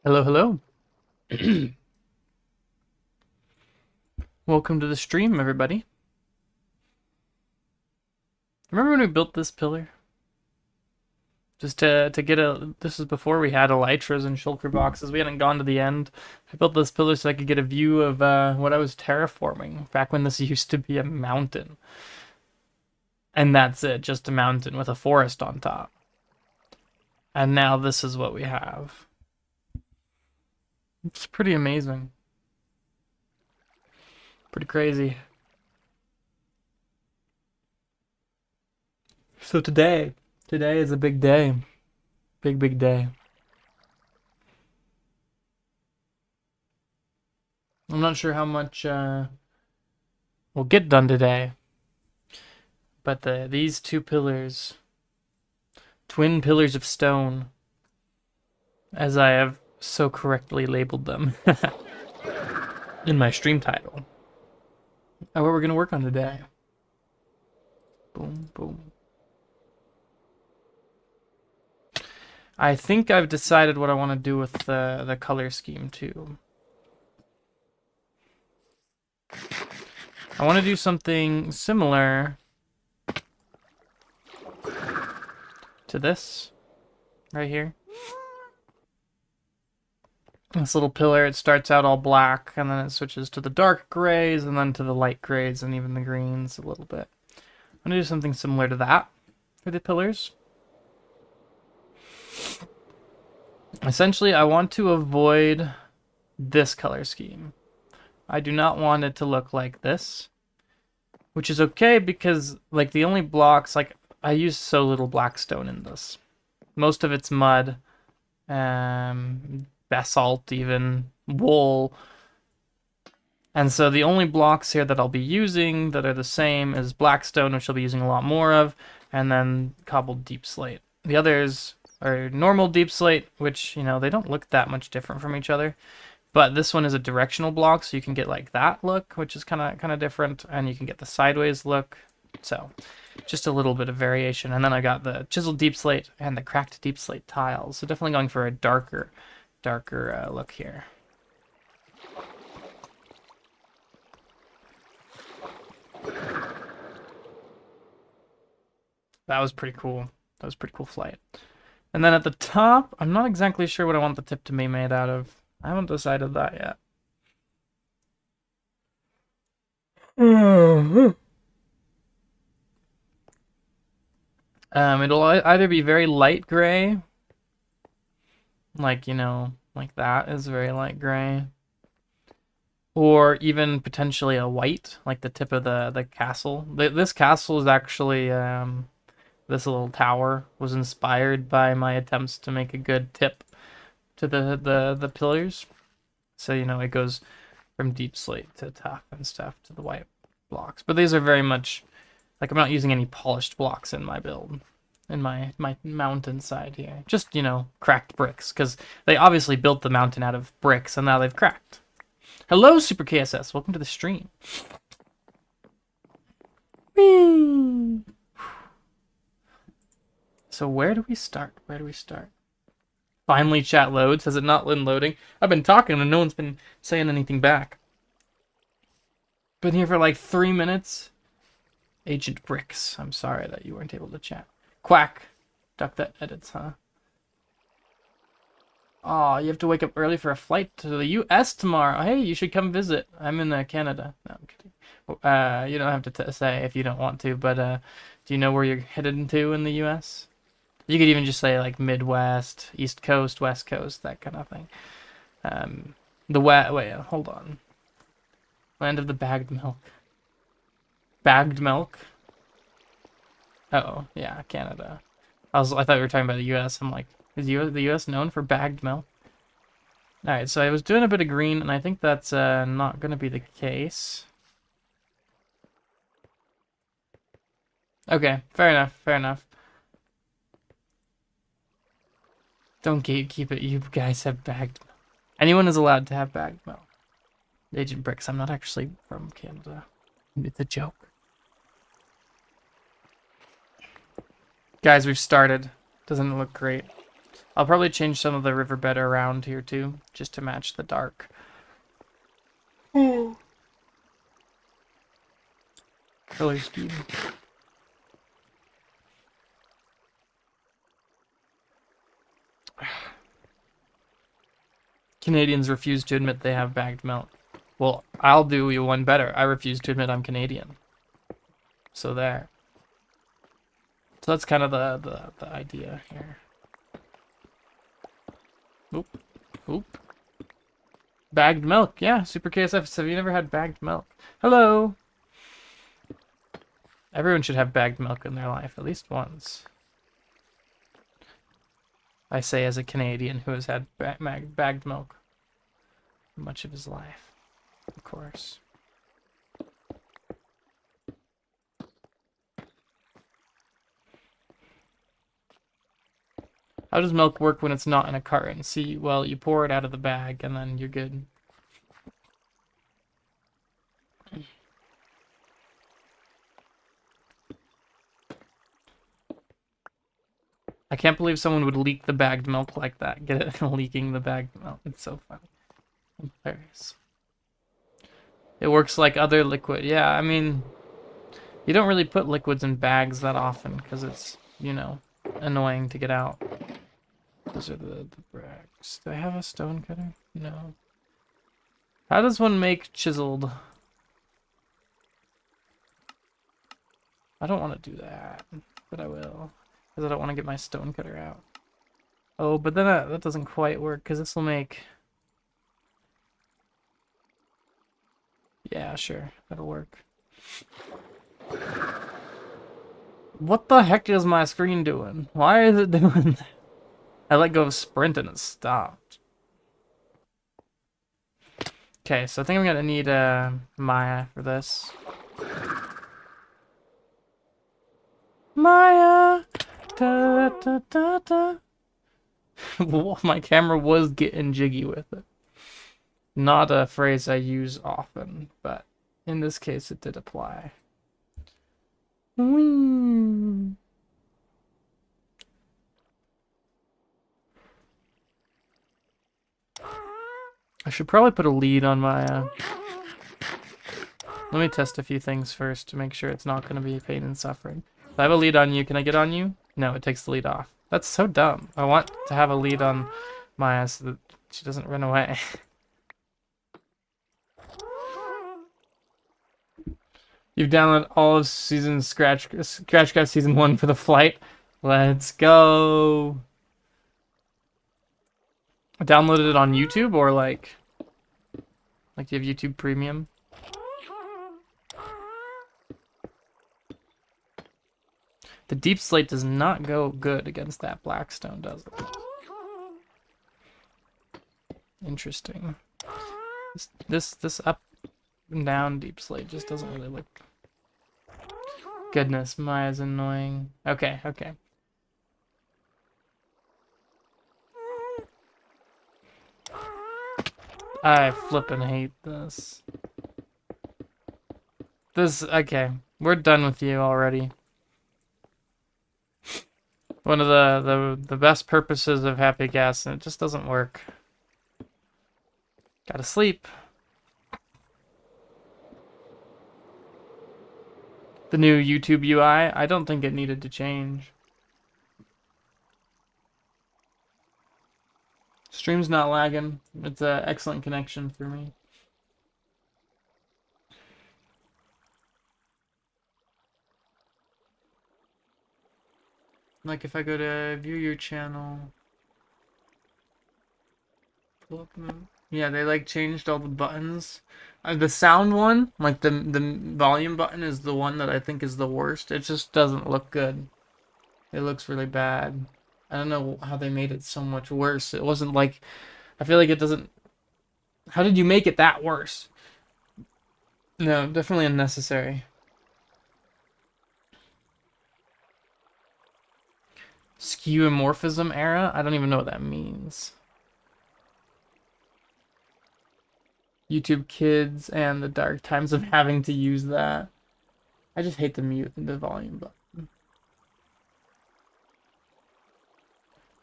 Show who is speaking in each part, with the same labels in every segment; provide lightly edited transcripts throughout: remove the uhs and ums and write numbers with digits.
Speaker 1: Hello, hello. Welcome to the stream, everybody. Remember when we built this pillar? Just to get a... This is before we had elytras and shulker boxes. We hadn't gone to the end. I built this pillar so I could get a view of what I was terraforming back when this used to be a mountain. And that's it, just a mountain with a forest on top. And now this is what we have. It's pretty amazing. Pretty crazy. So today is a big day. Big day. I'm not sure how much we'll get done today. But these two pillars, twin pillars of stone, as I have so correctly labeled them in my stream title, are what we're going to work on today. Boom, boom. I think I've decided what I want to do with the color scheme too. I want to do something similar to this right here. This little pillar, it starts out all black and then it switches to the dark grays and then to the light grays and even the greens a little bit. I'm going to do something similar to that for the pillars. Essentially, I want to avoid this color scheme. I do not want it to look like this, which is okay because like the only blocks, like I use so little black stone in this. Most of it's mud, basalt, even wool. And so the only blocks here that I'll be using that are the same is black stone, which I'll be using a lot more of, and then cobbled deep slate. The others are normal deep slate, which, you know, they don't look that much different from each other. But this one is a directional block, so you can get like that look, which is kind of different, and you can get the sideways look. So just a little bit of variation. And then I got the chiseled deep slate and the cracked deep slate tiles. So definitely going for a darker look here. That was pretty cool. That was pretty cool flight. And then at the top, I'm not exactly sure what I want the tip to be made out of. I haven't decided that yet. It'll either be very light gray, like, you know, like that is very light gray, or even potentially a white, like the tip of the castle. This castle is actually this little tower was inspired by my attempts to make a good tip to the pillars. So, you know, it goes from deep slate to tough and stuff to the white blocks. But these are very much, like, I'm not using any polished blocks in my build, in my mountain side here. Just, you know, cracked bricks, because they obviously built the mountain out of bricks, and now they've cracked. Hello, Super KSS. Welcome to the stream. Whee! So where do we start? Where do we start? Finally chat loads. Has it not been loading? I've been talking and no one's been saying anything back. Been here for like 3 minutes. Agent Bricks. I'm sorry that you weren't able to chat. Quack. Duck that edits, huh? Oh, you have to wake up early for a flight to the US tomorrow. Hey, you should come visit. I'm in Canada. No, I'm kidding. You don't have to say if you don't want to, but do you know where you're headed to in the US? You could even just say like Midwest, East Coast, West Coast, that kind of thing. Wait, hold on. Land of the bagged milk. Bagged milk? Uh-oh, yeah, Canada. I thought we were talking about the US. I'm like, is the US known for bagged milk? Alright, so I was doing a bit of green, and I think that's not going to be the case. Okay, fair enough, fair enough. Don't gatekeep it, you guys have bagged milk. Anyone is allowed to have bagged milk. Agent Bricks, I'm not actually from Canada. It's a joke. Guys, we've started. Doesn't it look great? I'll probably change some of the riverbed around here too, just to match the dark. Color scheme. Canadians refuse to admit they have bagged milk. Well, I'll do you one better. I refuse to admit I'm Canadian. So there. So that's kind of the idea here. Oop. Oop. Bagged milk. Yeah, Super KSF. Have you never had bagged milk? Hello. Everyone should have bagged milk in their life, at least once. I say as a Canadian who has had bagged milk much of his life, of course. How does milk work when it's not in a carton? See, well, you pour it out of the bag and then you're good. I can't believe someone would leak the bagged milk like that. Get it? Leaking the bagged milk. It's so funny. Hilarious. It works like other liquid. Yeah, I mean, you don't really put liquids in bags that often because it's, you know, annoying to get out. Those are the bracks. Do I have a stone cutter? No. How does one make chiseled? I don't want to do that, but I will. Because I don't want to get my stone cutter out. Oh, but then that doesn't quite work, because this will make... Yeah, sure. That'll work. What the heck is my screen doing? Why is it doing that? I let go of sprint and it stopped. Okay, so I think I'm going to need Maya for this. Maya! Da, da, da, da. My camera was getting jiggy with it. Not a phrase I use often, but in this case it did apply. Whee. I should probably put a lead on my... Let me test a few things first to make sure it's not going to be pain and suffering. If I have a lead on you, can I get on you? No, it takes the lead off. That's so dumb. I want to have a lead on Maya so that she doesn't run away. You've downloaded all of season ScratchCraft season 1 for the flight. Let's go. I downloaded it on YouTube or like do you have YouTube Premium? The deep slate does not go good against that blackstone, does it? Interesting. This up and down deep slate just doesn't really look... Goodness, Maya's annoying. Okay, okay. I flippin' hate this. Okay, we're done with you already. One of the best purposes of Happy Gas, and it just doesn't work. Gotta sleep. The new YouTube UI, I don't think it needed to change. Stream's not lagging. It's an excellent connection for me. Like if I go to view your channel, pull up yeah, they like changed all the buttons. The sound one, like the volume button, is the one that I think is the worst. It just doesn't look good. It looks really bad. I don't know how they made it so much worse. It wasn't like, I feel like it doesn't. How did you make it that worse? No, definitely unnecessary. Skeuomorphism era? I don't even know what that means. YouTube Kids and the dark times of having to use that. I just hate the mute and the volume button.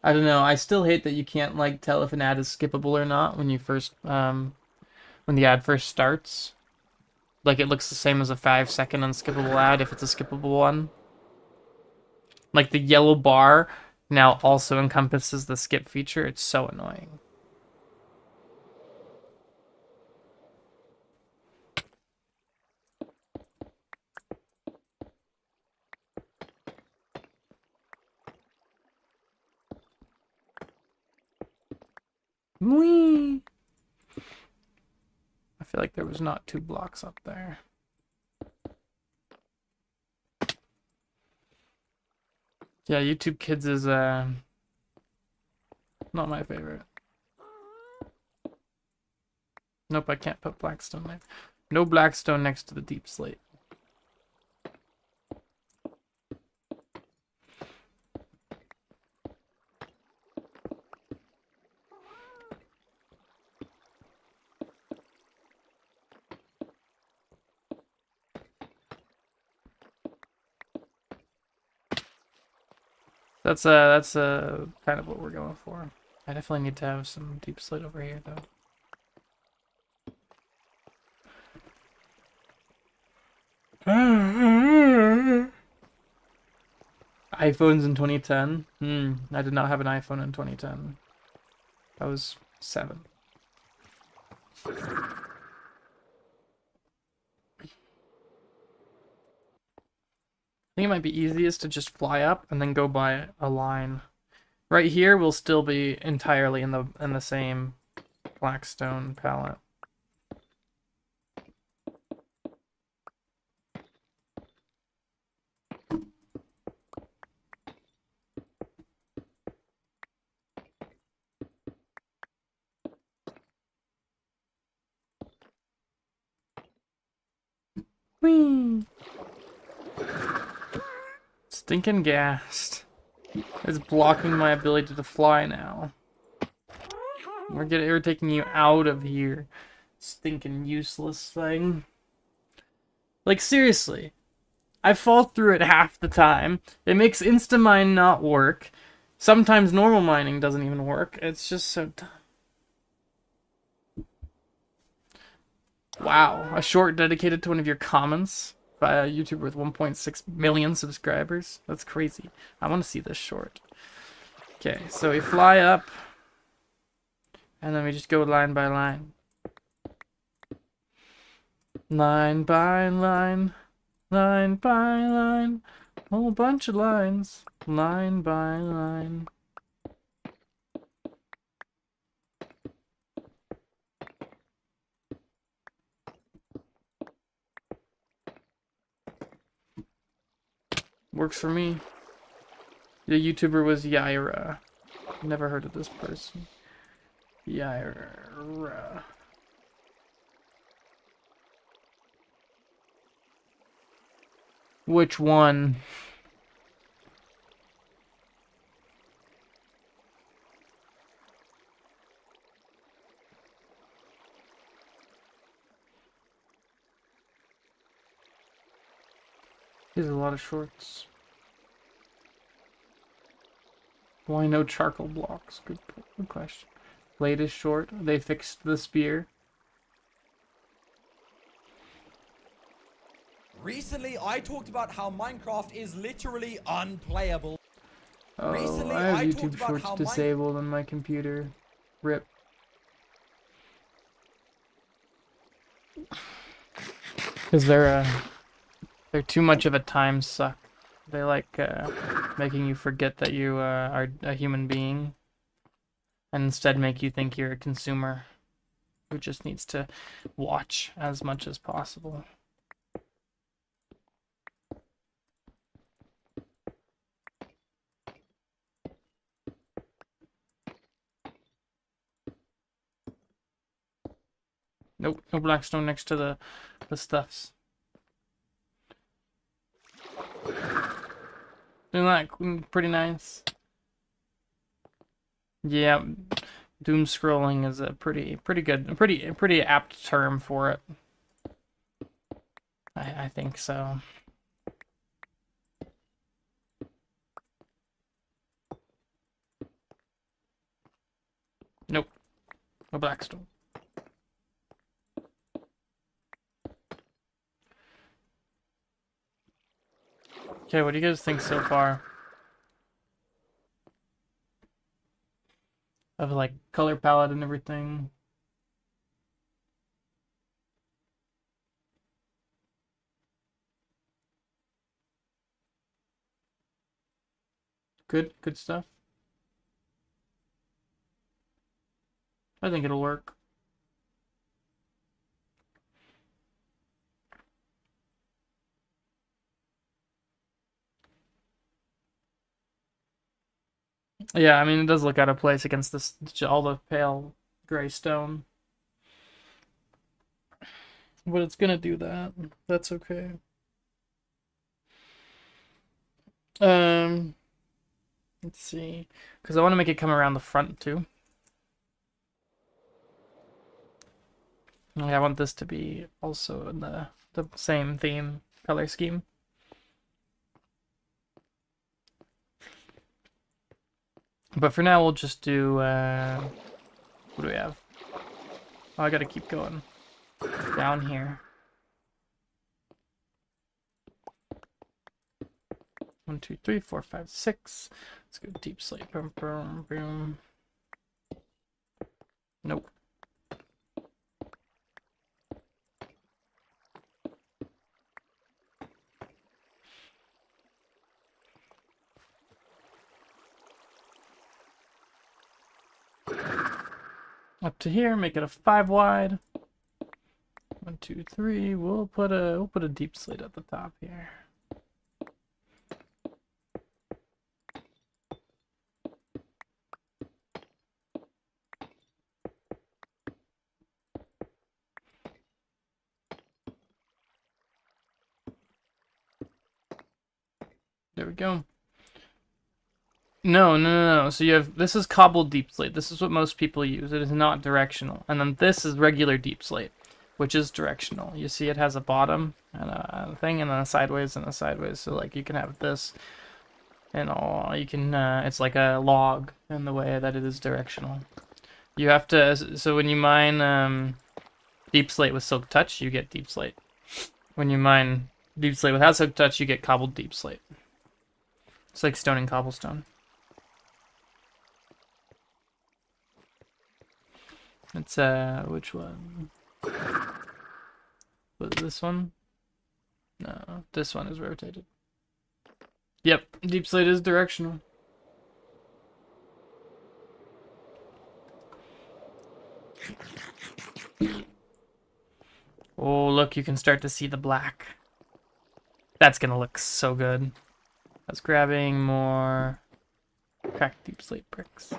Speaker 1: I don't know. I still hate that you can't like tell if an ad is skippable or not when you first when the ad first starts. Like it looks the same as a 5-second unskippable ad if it's a skippable one. Like the yellow bar now also encompasses the skip feature. It's so annoying. Whee! I feel like there was not 2 blocks up there. Yeah, YouTube Kids is not my favorite. Nope, I can't put Blackstone there. No Blackstone next to the Deep Slate. That's kind of what we're going for. I definitely need to have some Deep Slate over here though. iPhones in 2010? I did not have an iPhone in 2010. I was 7. I think it might be easiest to just fly up and then go by a line. Right here will still be entirely in the same Blackstone palette. Whee! Stinking gassed. It's blocking my ability to fly now. We're taking you out of here. Stinking useless thing. Like, seriously. I fall through it half the time. It makes Instamine not work. Sometimes normal mining doesn't even work. It's just so dumb. Wow. A short dedicated to one of your comments by a YouTuber with 1.6 million subscribers. That's crazy. I want to see this short. Okay, so we fly up. And then we just go line by line. Line by line. Line by line. Whole bunch of lines. Line by line. Works for me. The YouTuber was Yaira. Never heard of this person. Yaira. Which one? There's a lot of shorts. Why no charcoal blocks? Good question. Latest short. They fixed the spear.
Speaker 2: Recently, I talked about how Minecraft is literally unplayable.
Speaker 1: Oh, recently, I have YouTube Shorts disabled on my computer. RIP. Because they're too much of a time suck. They like making you forget that you are a human being, and instead make you think you're a consumer who just needs to watch as much as possible. Nope, no Blackstone next to the stuffs. Isn't that pretty nice? Yeah, doom scrolling is a pretty good, pretty apt term for it. I think so. A black stone. Okay, what do you guys think so far? Of like color palette and everything. Good stuff. I think it'll work. Yeah, I mean, it does look out of place against this all the pale gray stone. But it's gonna do that. That's okay. Um, let's see. Because I want to make it come around the front too. I want this to be also in the same theme color scheme. But for now, we'll just do, what do we have? Oh, I gotta keep going. Down here. 1, 2, 3, 4, 5, 6. Let's go deep slate. Boom, boom, boom. Nope. Up to here, make it a 5 wide. 1, 2, 3. We'll put a deep slate at the top here. There we go. No. So you have, this is cobbled deep slate. This is what most people use. It is not directional. And then this is regular deep slate, which is directional. You see it has a bottom and a thing, and then a sideways and a sideways. So like you can have this and all. You can, it's like a log in the way that it is directional. You have to, so when you mine deep slate with silk touch, you get deep slate. When you mine deep slate without silk touch, you get cobbled deep slate. It's like stone and cobblestone. It's which one? Was this one? No, this one is rotated. Yep, deep slate is directional. Oh, look, you can start to see the black. That's gonna look so good. I was grabbing more cracked deep slate bricks.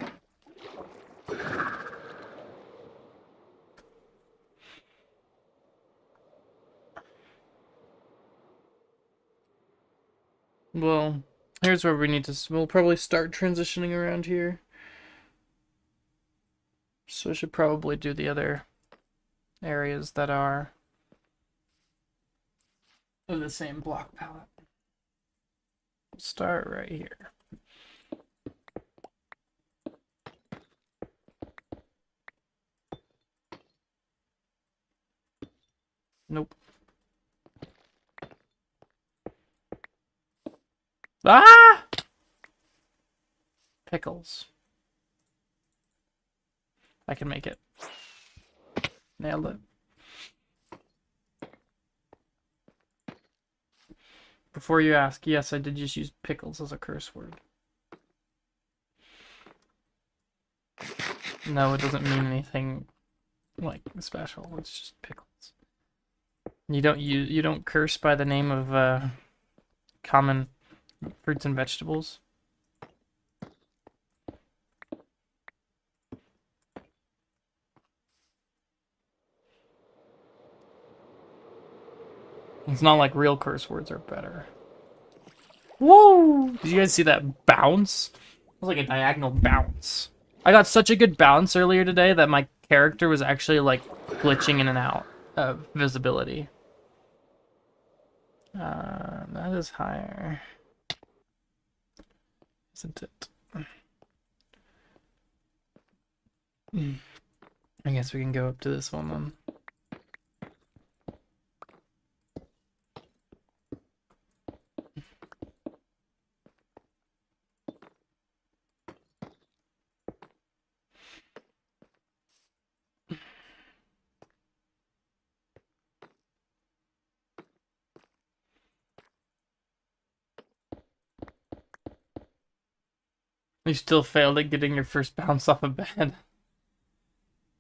Speaker 1: Well, here's where we need to, we'll probably start transitioning around here. So I should probably do the other areas that are of the same block palette. Start right here. Nope. Ah! Pickles. I can make it. Nailed it. Before you ask, yes, I did just use pickles as a curse word. No, it doesn't mean anything like special. It's just pickles. You don't curse by the name of common fruits and vegetables. It's not like real curse words are better. Whoa! Did you guys see that bounce? It was like a diagonal bounce. I got such a good bounce earlier today that my character was actually like glitching in and out of visibility. That is higher. Isn't it? I guess we can go up to this one then. You still failed at getting your first bounce off of bed.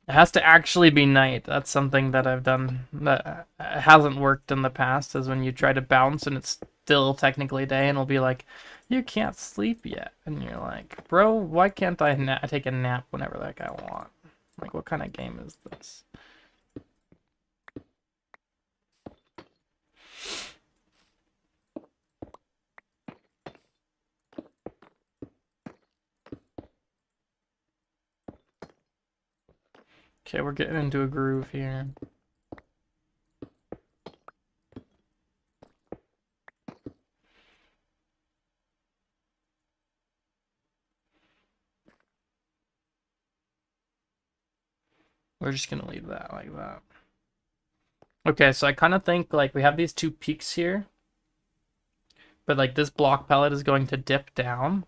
Speaker 1: It has to actually be night. That's something that I've done that hasn't worked in the past, is when you try to bounce and it's still technically day and it'll be like, you can't sleep yet. And you're like, bro, why can't I take a nap whenever like I want? Like, what kind of game is this? Okay, we're getting into a groove here. We're just gonna leave that like that. Okay, so I kind of think like we have these two peaks here, but like this block palette is going to dip down.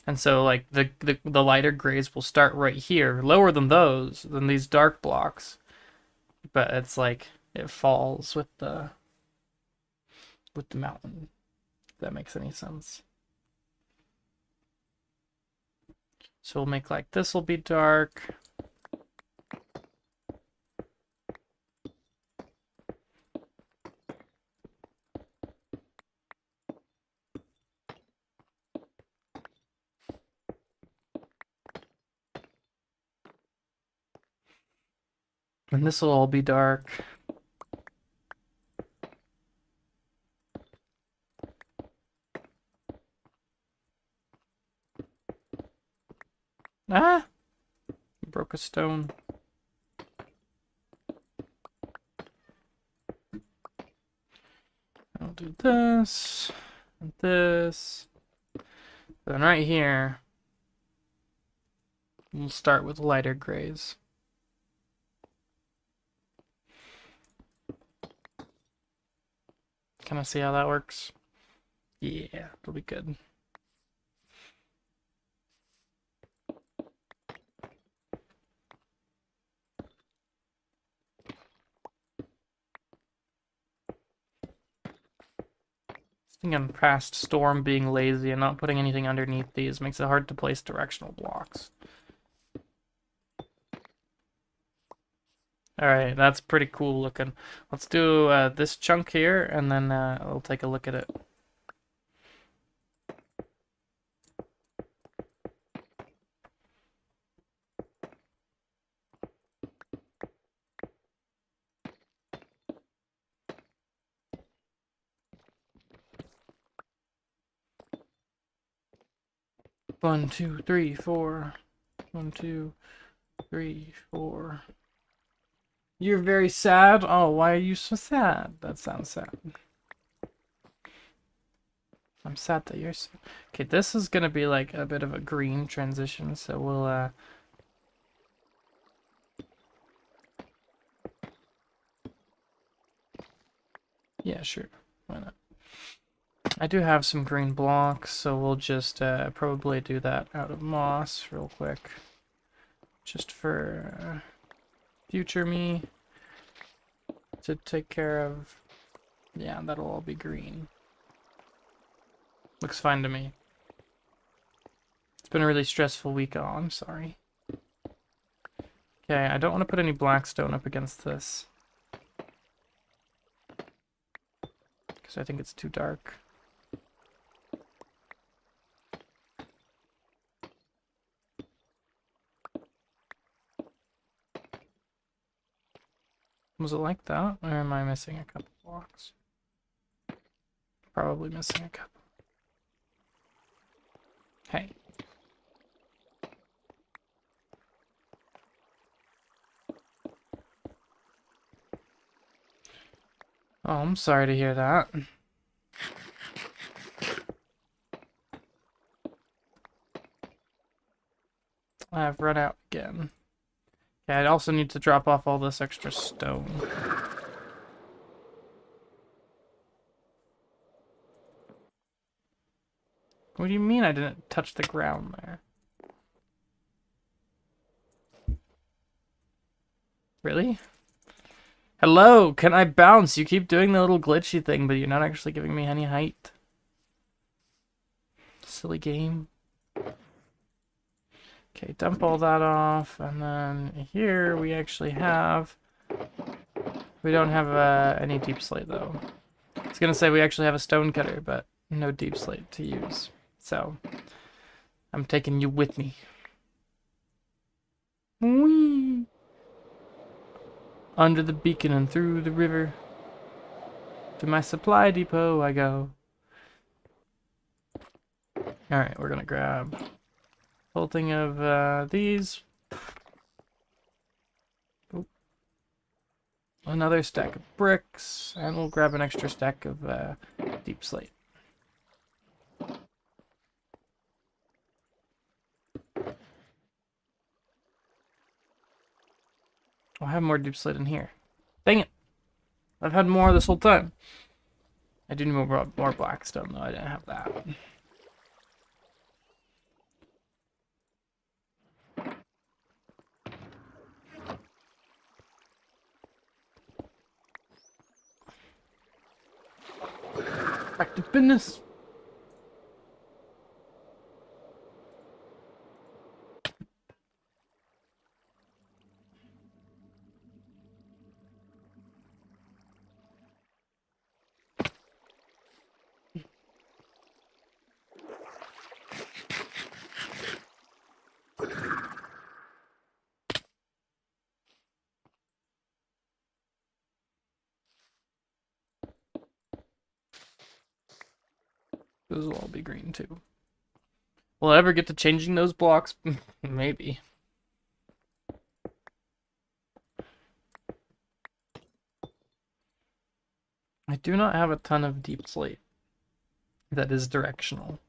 Speaker 1: And so like the lighter grays will start right here, lower than these dark blocks. But it's like it falls with the mountain. If that makes any sense. So we'll make like this will be dark. And this will all be dark. Ah! Broke a stone. I'll do this and this. Then right here, we'll start with lighter grays. Can I see how that works? Yeah, it'll be good. Thinking past Storm being lazy and not putting anything underneath these makes it hard to place directional blocks. Alright, that's pretty cool looking. Let's do this chunk here, and then we'll take a look at it. One, two, three, four. 1, 2, 3, 4. You're very sad? Oh, why are you so sad? That sounds sad. I'm sad that you're sad. Okay, this is gonna be like a bit of a green transition, so we'll yeah, sure. Why not? I do have some green blocks, so we'll just probably do that out of moss real quick. Just for future me to take care of. Yeah, that'll all be green. Looks fine to me. It's been a really stressful week. Oh, I'm sorry. Okay, I don't want to put any black stone up against this, because I think it's too dark. Was it like that? Or am I missing a couple blocks? Probably missing a couple. Hey. Oh, I'm sorry to hear that. I've run out again. Okay, I also need to drop off all this extra stone. What do you mean I didn't touch the ground there? Really? Hello, can I bounce? You keep doing the little glitchy thing, but you're not actually giving me any height. Silly game. Okay, dump all that off, and then here we actually have... We don't have any deep slate, though. I was gonna say we actually have a stone cutter, but no deep slate to use. So, I'm taking you with me. Whee! Under the beacon and through the river. To my supply depot I go. Alright, we're gonna grab a whole thing of these. Oop. Another stack of bricks, and we'll grab an extra stack of deep slate. I have more deep slate in here. Dang it! I've had more this whole time. I do need more blackstone, though. I didn't have that. Back to business. Those will all be green too. Will I ever get to changing those blocks? Maybe. I do not have a ton of deep slate that is directional.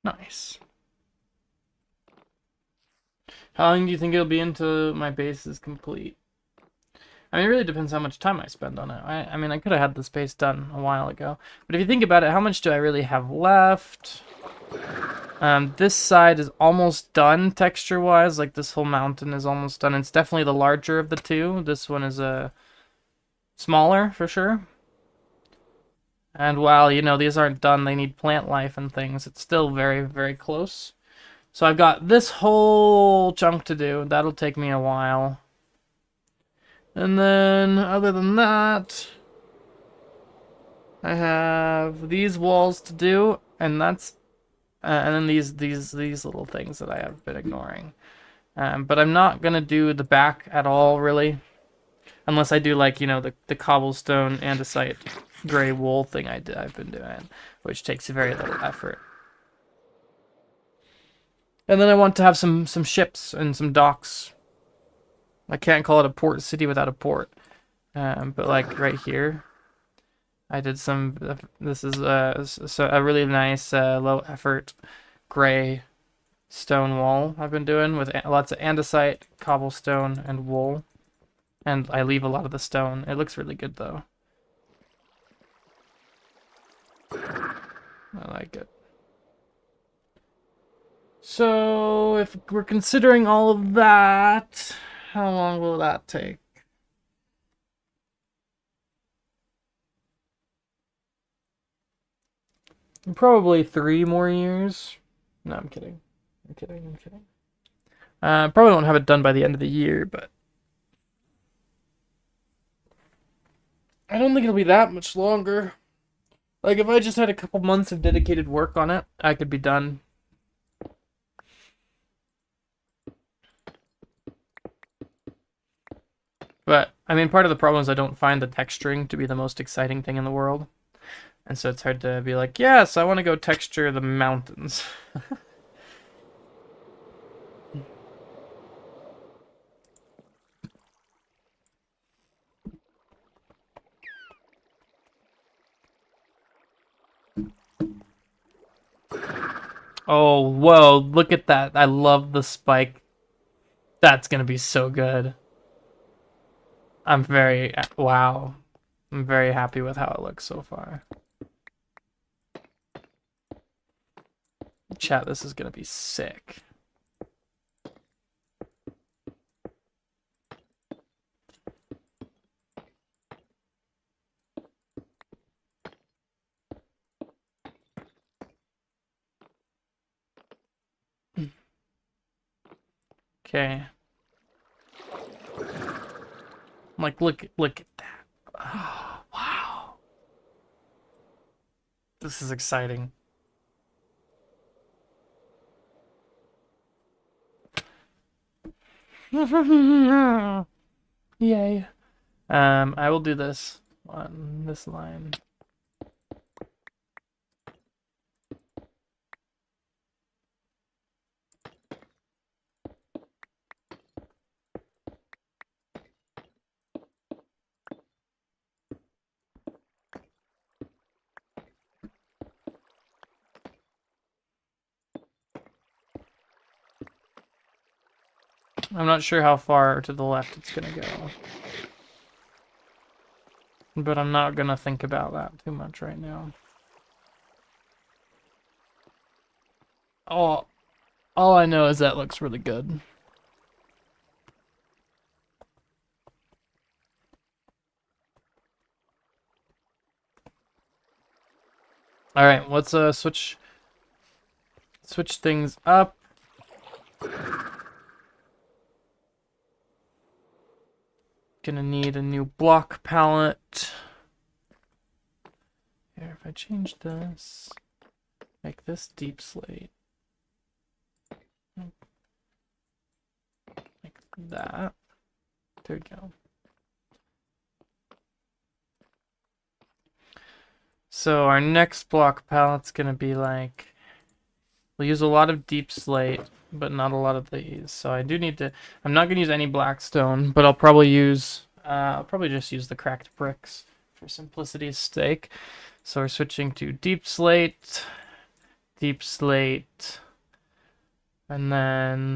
Speaker 1: Nice. How long do you think it'll be until my base is complete? I mean, it really depends how much time I spend on it. I mean, I could have had this base done a while ago. But if you think about it, how much do I really have left? This side is almost done texture-wise. Like, this whole mountain is almost done. It's definitely the larger of the two. This one is smaller, for sure. And while, you know, these aren't done, they need plant life and things, it's still very, very close. So I've got this whole chunk to do. That'll take me a while. And then, other than that, I have these walls to do, and that's, and then these little things that I have been ignoring. But I'm not gonna do the back at all, really, unless I do, like, you know, the cobblestone andesite gray wool thing I've been doing, which takes very little effort. And then I want to have some ships and some docks. I can't call it a port city without a port. But like right here, I did some. This is a really nice low effort gray stone wall I've been doing with lots of andesite, cobblestone, and wool. And I leave a lot of the stone. It looks really good though. I like it. So if we're considering all of that, how long will that take? Probably 3 more years. No, I'm kidding. I'm kidding. Probably won't have it done by the end of the year, but I don't think it'll be that much longer. Like, if I just had a couple months of dedicated work on it, I could be done. But I mean, part of the problem is I don't find the texturing to be the most exciting thing in the world. And so it's hard to be like, yes, I want to go texture the mountains. Oh, whoa, look at that. I love the spike. That's gonna be so good. Wow. I'm very happy with how it looks so far. Chat, this is gonna be sick. Okay. Like, look at that. Oh, wow. This is exciting. Yay. I will do this on this line. I'm not sure how far to the left it's gonna go. But I'm not gonna think about that too much right now. All I know is that looks really good. All right, let's switch things up. Gonna need a new block palette. Here, if I change this, make this deep slate. Like that. There we go. So our next block palette's gonna be like, we'll use a lot of deep slate, but not a lot of these. So I do need to, I'm not gonna use any black stone, but I'll probably just use the cracked bricks for simplicity's sake. So we're switching to deep slate, and then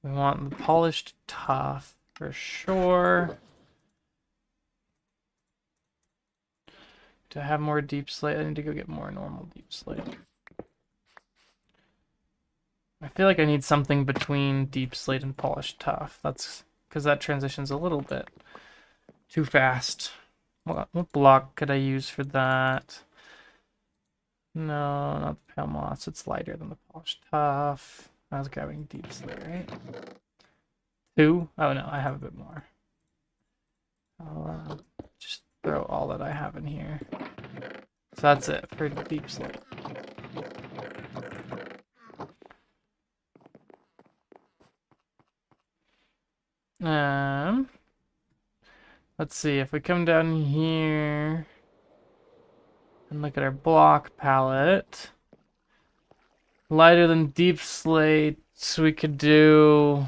Speaker 1: we want the polished tuff for sure. To have more deep slate, I need to go get more normal deep slate. I feel like I need something between deep slate and polished tuff. That's because that transitions a little bit too fast. What block could I use for that? No, not the pale moss. It's lighter than the polished tuff. I was grabbing deep slate, right? 2? Oh no, I have a bit more. I'll just throw all that I have in here. So that's it for deep slate. Let's see, if we come down here and look at our block palette, lighter than deep slate, so we could do,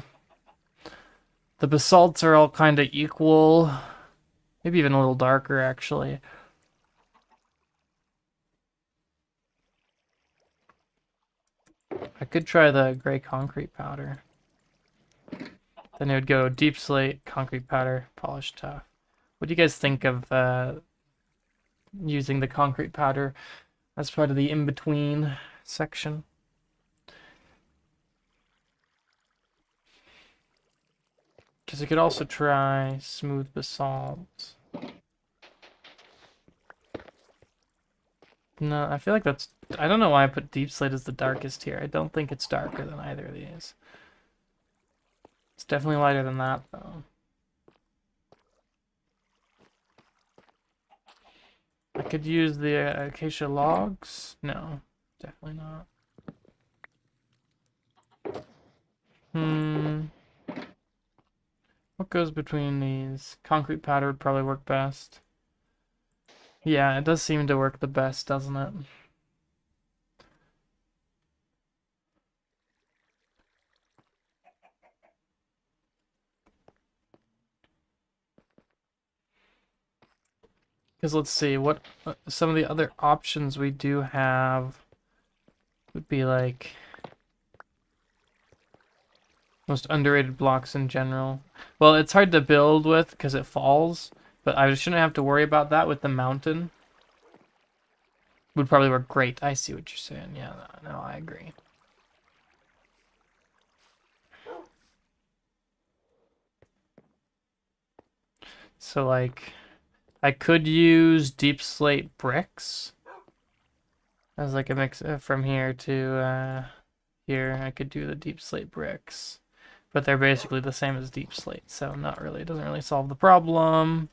Speaker 1: the basalts are all kind of equal, maybe even a little darker actually. I could try the gray concrete powder. Then it would go deep slate, concrete powder, polished tuff. What do you guys think of using the concrete powder as part of the in-between section? Because you could also try smooth basalt. No, I feel like that's... I don't know why I put deep slate as the darkest here. I don't think it's darker than either of these. It's definitely lighter than that, though. I could use the acacia logs. No, definitely not. What what goes between these? Concrete powder would probably work best. Yeah, it does seem to work the best, doesn't it? Because let's see, what some of the other options we do have would be like most underrated blocks in general. Well, it's hard to build with because it falls, but I shouldn't have to worry about that with the mountain. Would probably work great. I see what you're saying. Yeah, no, I agree. So like, I could use deep slate bricks as like a mix from here to here. I could do the deep slate bricks, but they're basically the same as deep slate, so not really. It doesn't really solve the problem.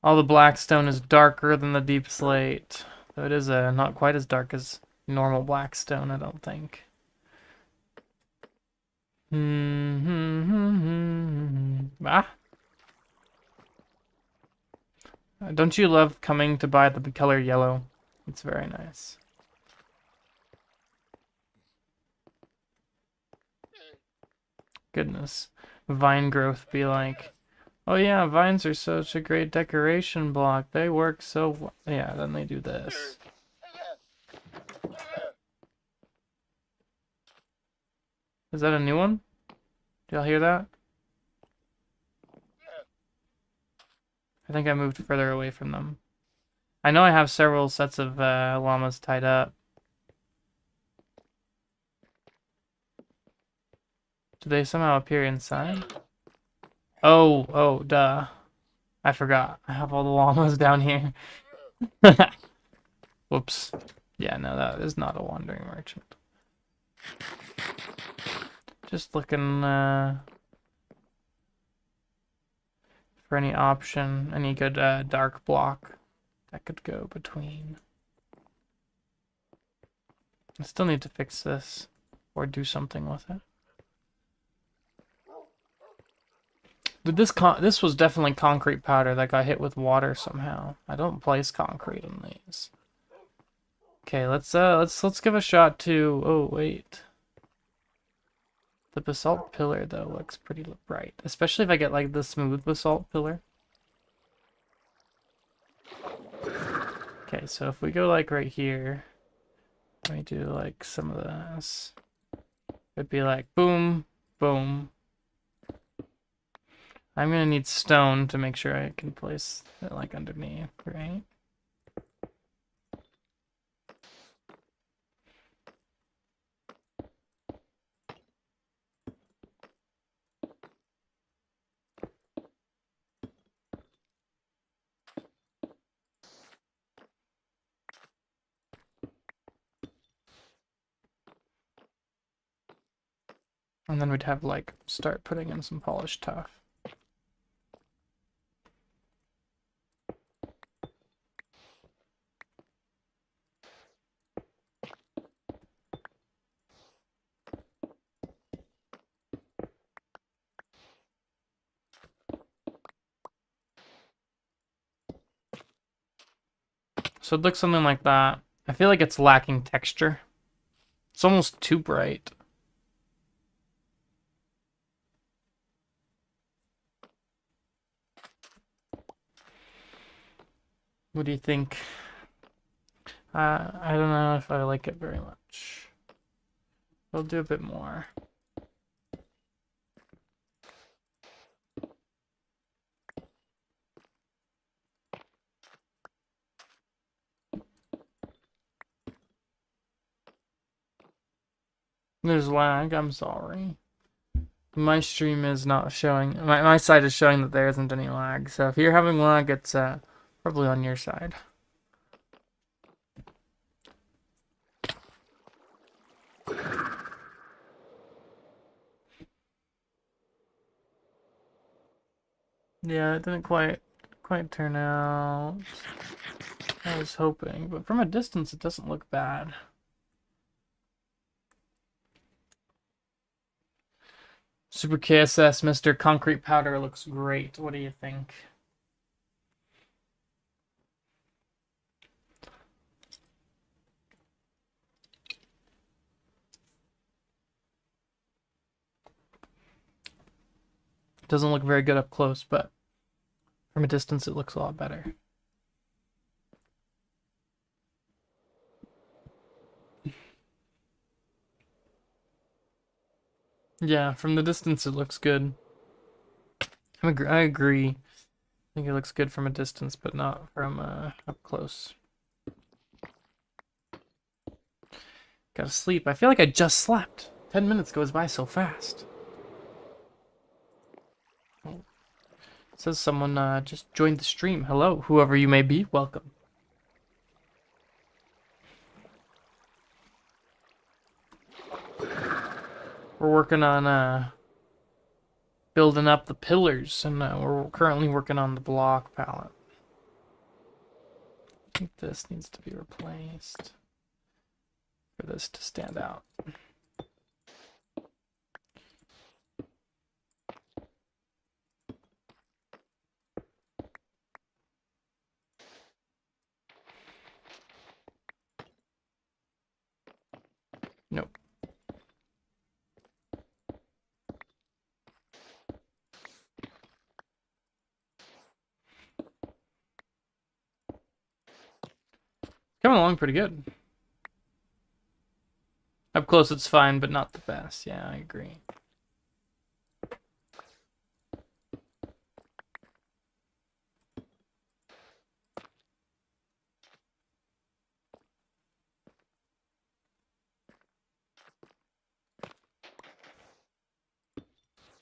Speaker 1: All the black stone is darker than the deep slate, though it is not quite as dark as normal black stone, I don't think. Ah. Don't you love coming to buy the color yellow? It's very nice. Goodness. Vine growth be like, oh yeah, vines are such a great decoration block. They work so well. Yeah, then they do this. Is that a new one? Do y'all hear that? I think I moved further away from them. I know I have several sets of llamas tied up. Do they somehow appear inside? Oh, duh. I forgot. I have all the llamas down here. Whoops. Yeah, no, that is not a wandering merchant. Just looking for any option, any good dark block that could go between. I still need to fix this or do something with it. But this was definitely concrete powder that got hit with water somehow. I don't place concrete on these. Okay, let's give a shot to. Oh wait, the basalt pillar though looks pretty bright, especially if I get like the smooth basalt pillar. Okay, so if we go like right here, let me do like some of this. It'd be like boom, boom. I'm gonna need stone to make sure I can place it like underneath, right? And then we'd have like start putting in some polished tuff. So it looks something like that. I feel like it's lacking texture. It's almost too bright. What do you think? I don't know if I like it very much. We'll do a bit more. There's lag, I'm sorry. My stream is not showing, my side is showing that there isn't any lag. So if you're having lag, it's probably on your side. Yeah, it didn't quite turn out. I was hoping, but from a distance it doesn't look bad. Super KSS, Mr. Concrete Powder looks great. What do you think? It doesn't look very good up close, but from a distance it looks a lot better. Yeah, from the distance it looks good. I agree. I think it looks good from a distance, but not from up close. Gotta sleep. I feel like I just slept. 10 minutes goes by so fast. It says someone just joined the stream. Hello, whoever you may be, welcome. We're working on building up the pillars, and we're currently working on the block palette. I think this needs to be replaced for this to stand out. Nope. Coming along pretty good. Up close it's fine, but not the best. Yeah, I agree.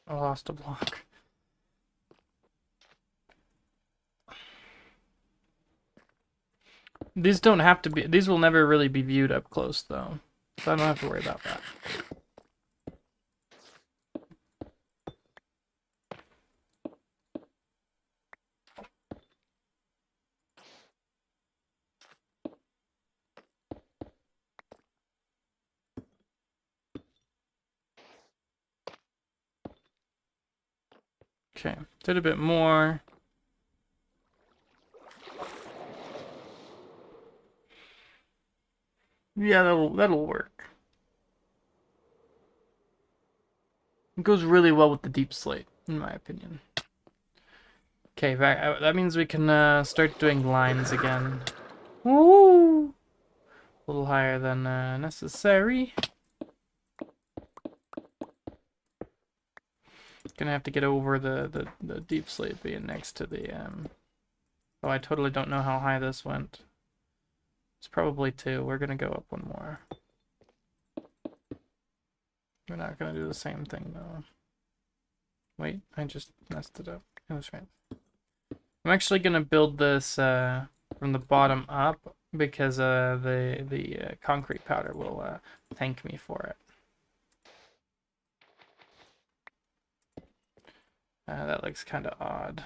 Speaker 1: I lost a block. These don't have to be, these will never really be viewed up close though. So I don't have to worry about that. Okay, did a bit more. Yeah, that'll work. It goes really well with the deep slate, in my opinion. Okay, that means we can start doing lines again. Woo! A little higher than necessary. Gonna have to get over the deep slate being next to the Oh, I totally don't know how high this went. It's probably 2. We're gonna go up 1 more. We're not gonna do the same thing though. Wait, I just messed it up. It was right. I'm actually gonna build this from the bottom up because the concrete powder will thank me for it. That looks kind of odd.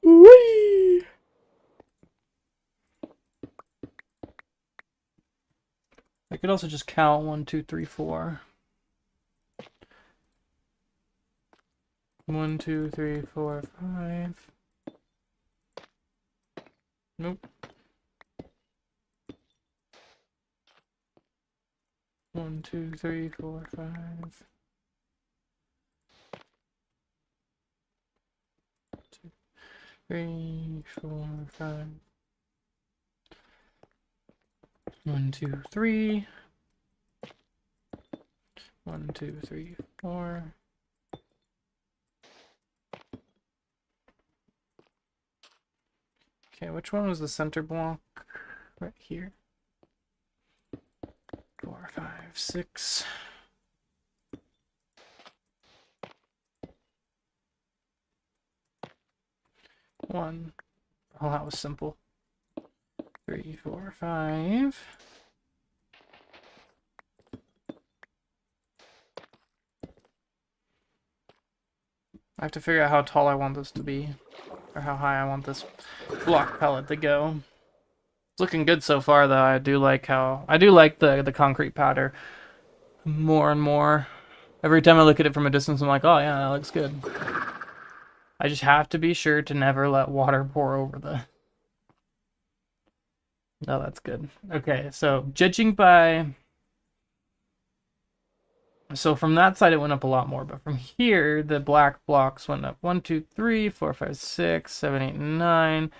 Speaker 1: Whee! I could also just count 1, 2, 3, 4. 1, 2, 3, 4, 5. Nope. 1, 2, 3, 4, 5. 2, 3, 4, 5. 1, 2, 3. 1, 2, 3, 4. Okay, which one was the center block? Right here. 4, 5, 6. 1. Oh, that was simple. 3, 4, 5. I have to figure out how tall I want this to be, or how high I want this block pellet to go. It's looking good so far, though. I do like the concrete powder more and more. Every time I look at it from a distance, I'm like, oh yeah, that looks good. I just have to be sure to never let water pour over the... No, that's good. Okay, so judging by... So from that side, it went up a lot more, but from here, the black blocks went up 1, 2, 3, 4, 5, 6, 7, 8, 9,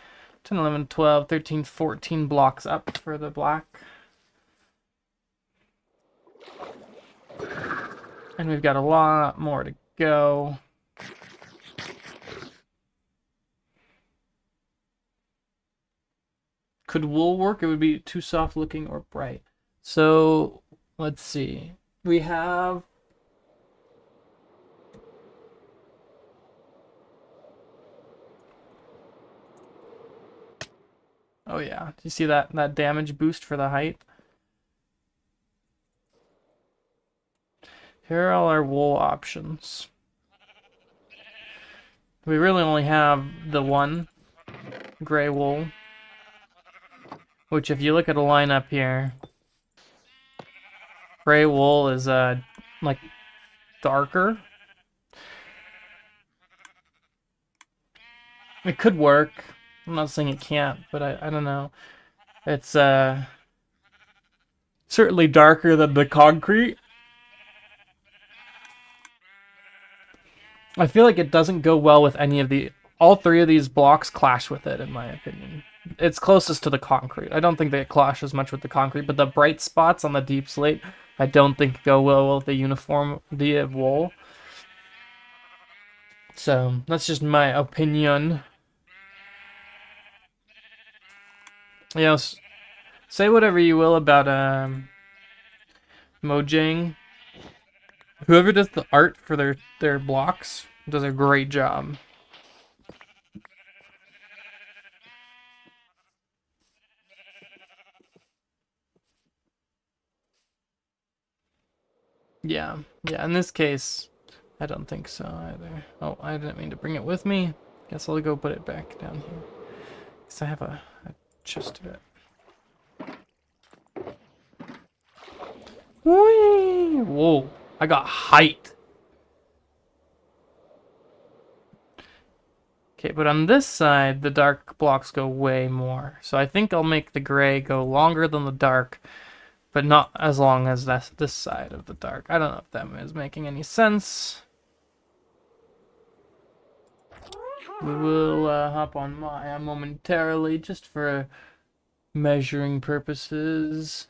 Speaker 1: 10, 11, 12, 13, 14 blocks up for the black. And we've got a lot more to go. Could wool work? It would be too soft looking or bright. So let's see. We have... Oh yeah, do you see that damage boost for the height? Here are all our wool options. We really only have the one gray wool, which if you look at a line up here, gray wool is like darker. It could work. I'm not saying it can't, but I don't know. It's certainly darker than the concrete. I feel like it doesn't go well with any of the... All three of these blocks clash with it, in my opinion. It's closest to the concrete. I don't think they clash as much with the concrete, but the bright spots on the deep slate, I don't think go well with the uniformity of wool. So, that's just my opinion. You know, say whatever you will about Mojang. Whoever does the art for their blocks does a great job. Yeah, in this case, I don't think so either. Oh, I didn't mean to bring it with me. Guess I'll go put it back down here. Because I have a chest of it. Whee! Whoa, I got height. Okay, but on this side, the dark blocks go way more. So I think I'll make the gray go longer than the dark, but not as long as this side of the dark. I don't know if that is making any sense. We will hop on Maya momentarily, just for measuring purposes.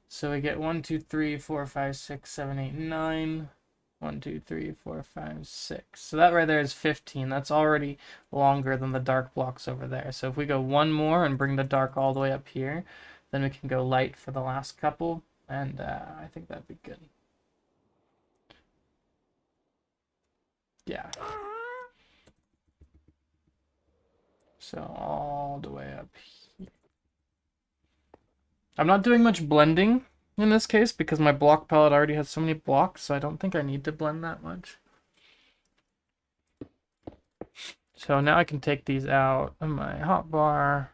Speaker 1: So we get 1, 2, 3, 4, 5, 6, 7, 8, 9. 1, 2, 3, 4, 5, 6. So that right there is 15. That's already longer than the dark blocks over there. So if we go one more and bring the dark all the way up here, then we can go light for the last couple, and I think that'd be good. Yeah. So all the way up here. I'm not doing much blending in this case because my block palette already has so many blocks, so I don't think I need to blend that much. So now I can take these out of my hotbar.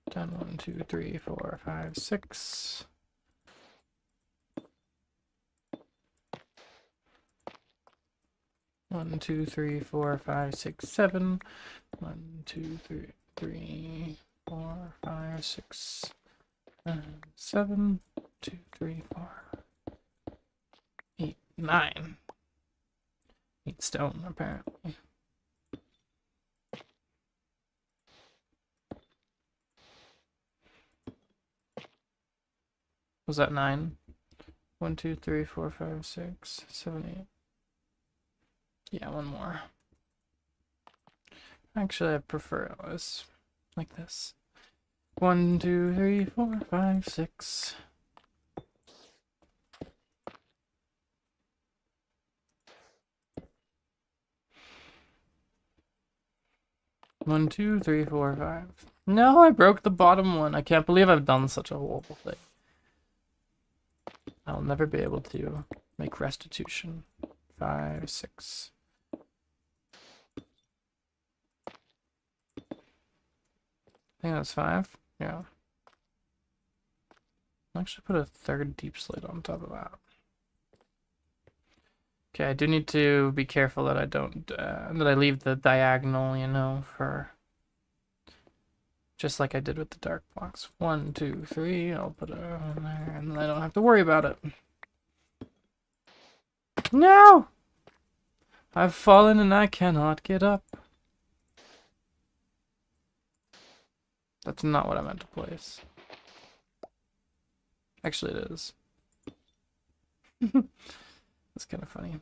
Speaker 1: Done. 1, 2, 3, 4, 5, 6. One, 2, 3, 4, 5, 6, 7. 1, 2, 3, 4, 5, 6, 7. 2, 3, 4, 8, 9. 8 stone, apparently. Was that 9? 1, 2, 3, 4, 5, 6, 7, 8. Yeah, one more. Actually, I prefer it was like this. 1, 2, 3, 4, 5, 6. One, 2, 3, 4, 5. No, I broke the bottom one. I can't believe I've done such a horrible thing. I'll never be able to make restitution. 5, 6. I think that's 5. Yeah. I'll actually put a third deep slate on top of that. Okay, I do need to be careful that I don't, that I leave the diagonal, you know, for... Just like I did with the dark blocks. 1, 2, 3, I'll put it on there, and then I don't have to worry about it. No! I've fallen and I cannot get up. That's not what I meant to place. Actually, it is. That's kind of funny.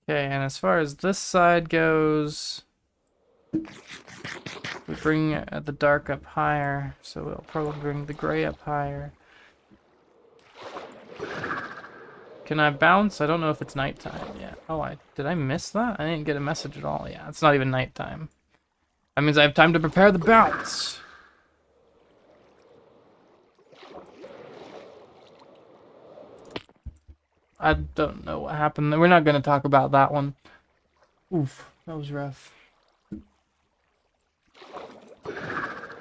Speaker 1: Okay, and as far as this side goes, we bring the dark up higher, so we'll probably bring the gray up higher. Can I bounce? I don't know if it's nighttime yet. Oh, did I miss that? I didn't get a message at all. Yeah, it's not even nighttime. That means I have time to prepare the bounce. I don't know what happened. We're not going to talk about that one. Oof, that was rough.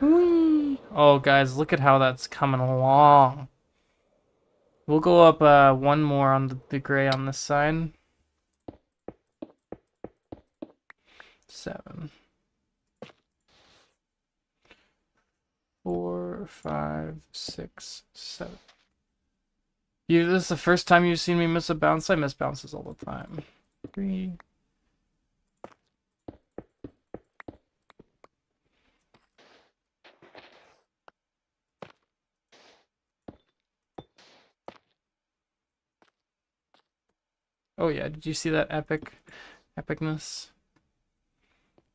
Speaker 1: Whee! Oh, guys, look at how that's coming along. We'll go up one more on the gray on this side. 7. 4, 5, 6, 7. This is the first time you've seen me miss a bounce. I miss bounces all the time. 3. Oh yeah, did you see that epicness?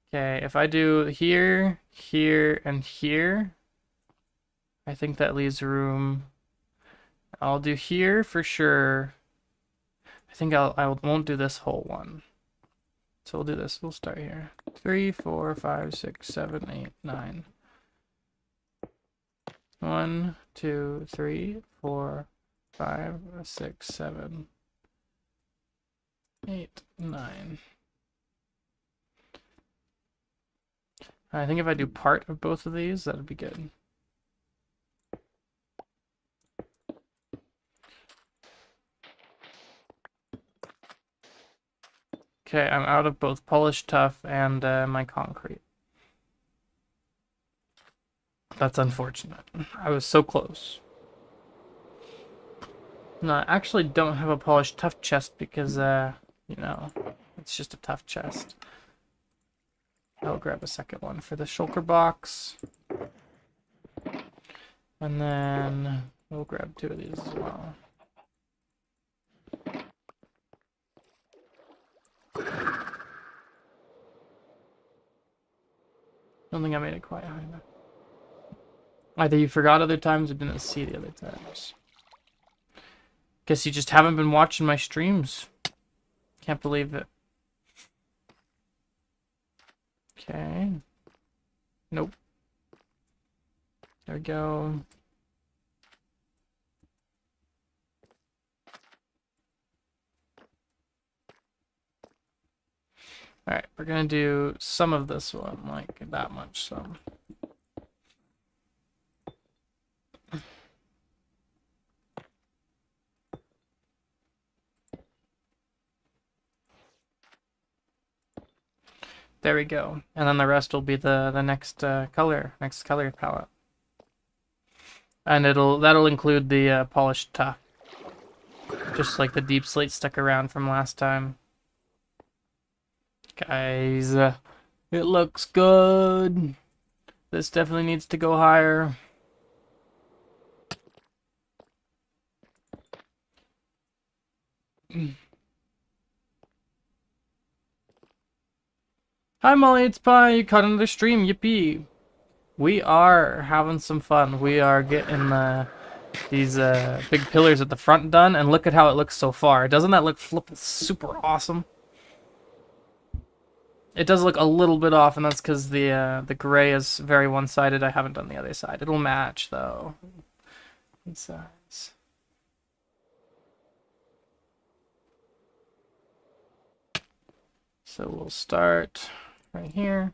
Speaker 1: Okay, if I do here, here, and here, I think that leaves room. I'll do here for sure. I think I won't do this whole one. So we'll do this. We'll start here. 3, 4, 5, 6, 7, 8, 9. 1, 2, 3, 4, 5, 6, 7, 8, 9. I think if I do part of both of these, that'd be good. Okay, I'm out of both polished tuff and my concrete. That's unfortunate. I was so close. No, I actually don't have a polished tuff chest because, you know, it's just a tough chest. I'll grab a second one for the shulker box. And then we'll grab 2 of these as well. Don't think I made it quite high enough. Either you forgot other times or didn't see the other times. Guess you just haven't been watching my streams. Can't believe it. Okay. Nope. There we go. Alright, we're gonna do some of this one, like that much, some. There we go. And then the rest will be the next color palette. And that'll include the polished tuff. Just like the deep slate stuck around from last time. Guys, it looks good. This definitely needs to go higher. Hi Molly, it's Pie. You caught another stream. Yippee. We are having some fun. We are getting these big pillars at the front done, and look at how it looks so far. Doesn't that look flippin' super awesome? It does look a little bit off, and that's because the gray is very one-sided. I haven't done the other side. It'll match though. Size. So we'll start right here.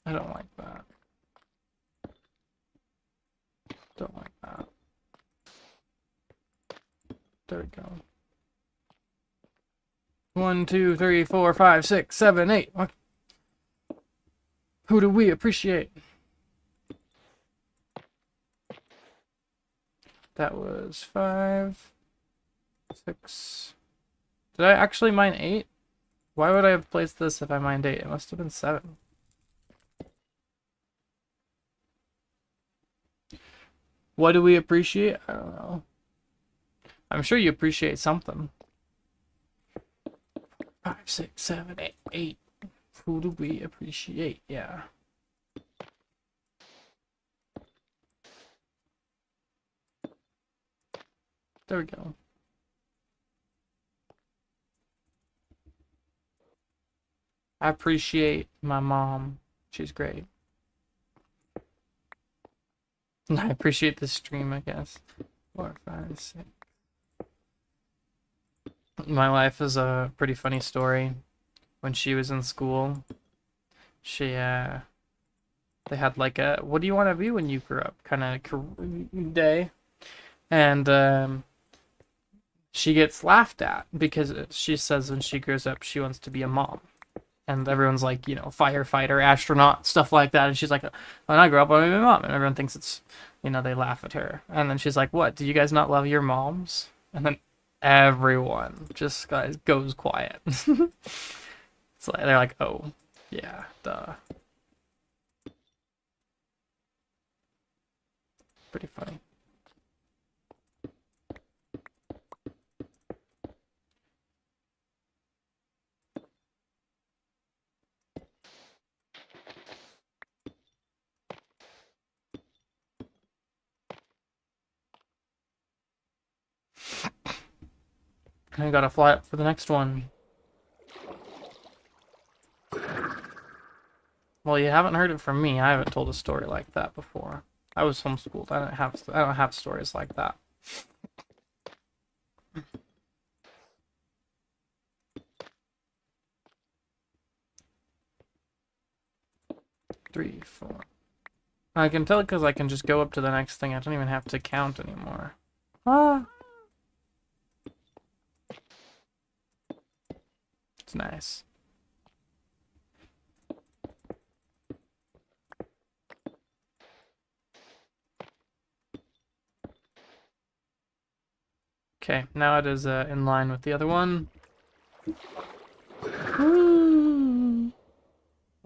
Speaker 1: I don't like that. Don't like that. There we go. 1, 2, 3, 4, 5, 6, 7, 8. What? Who do we appreciate? That was 5, 6. Did I actually mine 8? Why would I have placed this if I mined 8? It must have been 7. What do we appreciate? I don't know. I'm sure you appreciate something. 5, 6, 7, 8, 8. Who do we appreciate? Yeah. There we go. I appreciate my mom. She's great. I appreciate this stream, I guess. 4, 5, 6. My wife is a pretty funny story. When she was in school, they had like a what do you want to be when you grow up kind of day, and she gets laughed at because she says when she grows up she wants to be a mom, and everyone's like, you know, firefighter, astronaut, stuff like that, and she's like, when I grow up I want to be a mom, and everyone thinks it's, you know, they laugh at her, and then she's like, what, do you guys not love your moms? And then everyone just goes quiet. It's like they're like, oh, yeah, duh. Pretty funny. I gotta fly up for the next one. Well, you haven't heard it from me. I haven't told a story like that before. I was homeschooled. I don't have stories like that. Three, 4. I can tell because I can just go up to the next thing. I don't even have to count anymore. Ah. It's nice. Okay, now it is in line with the other one. Woo.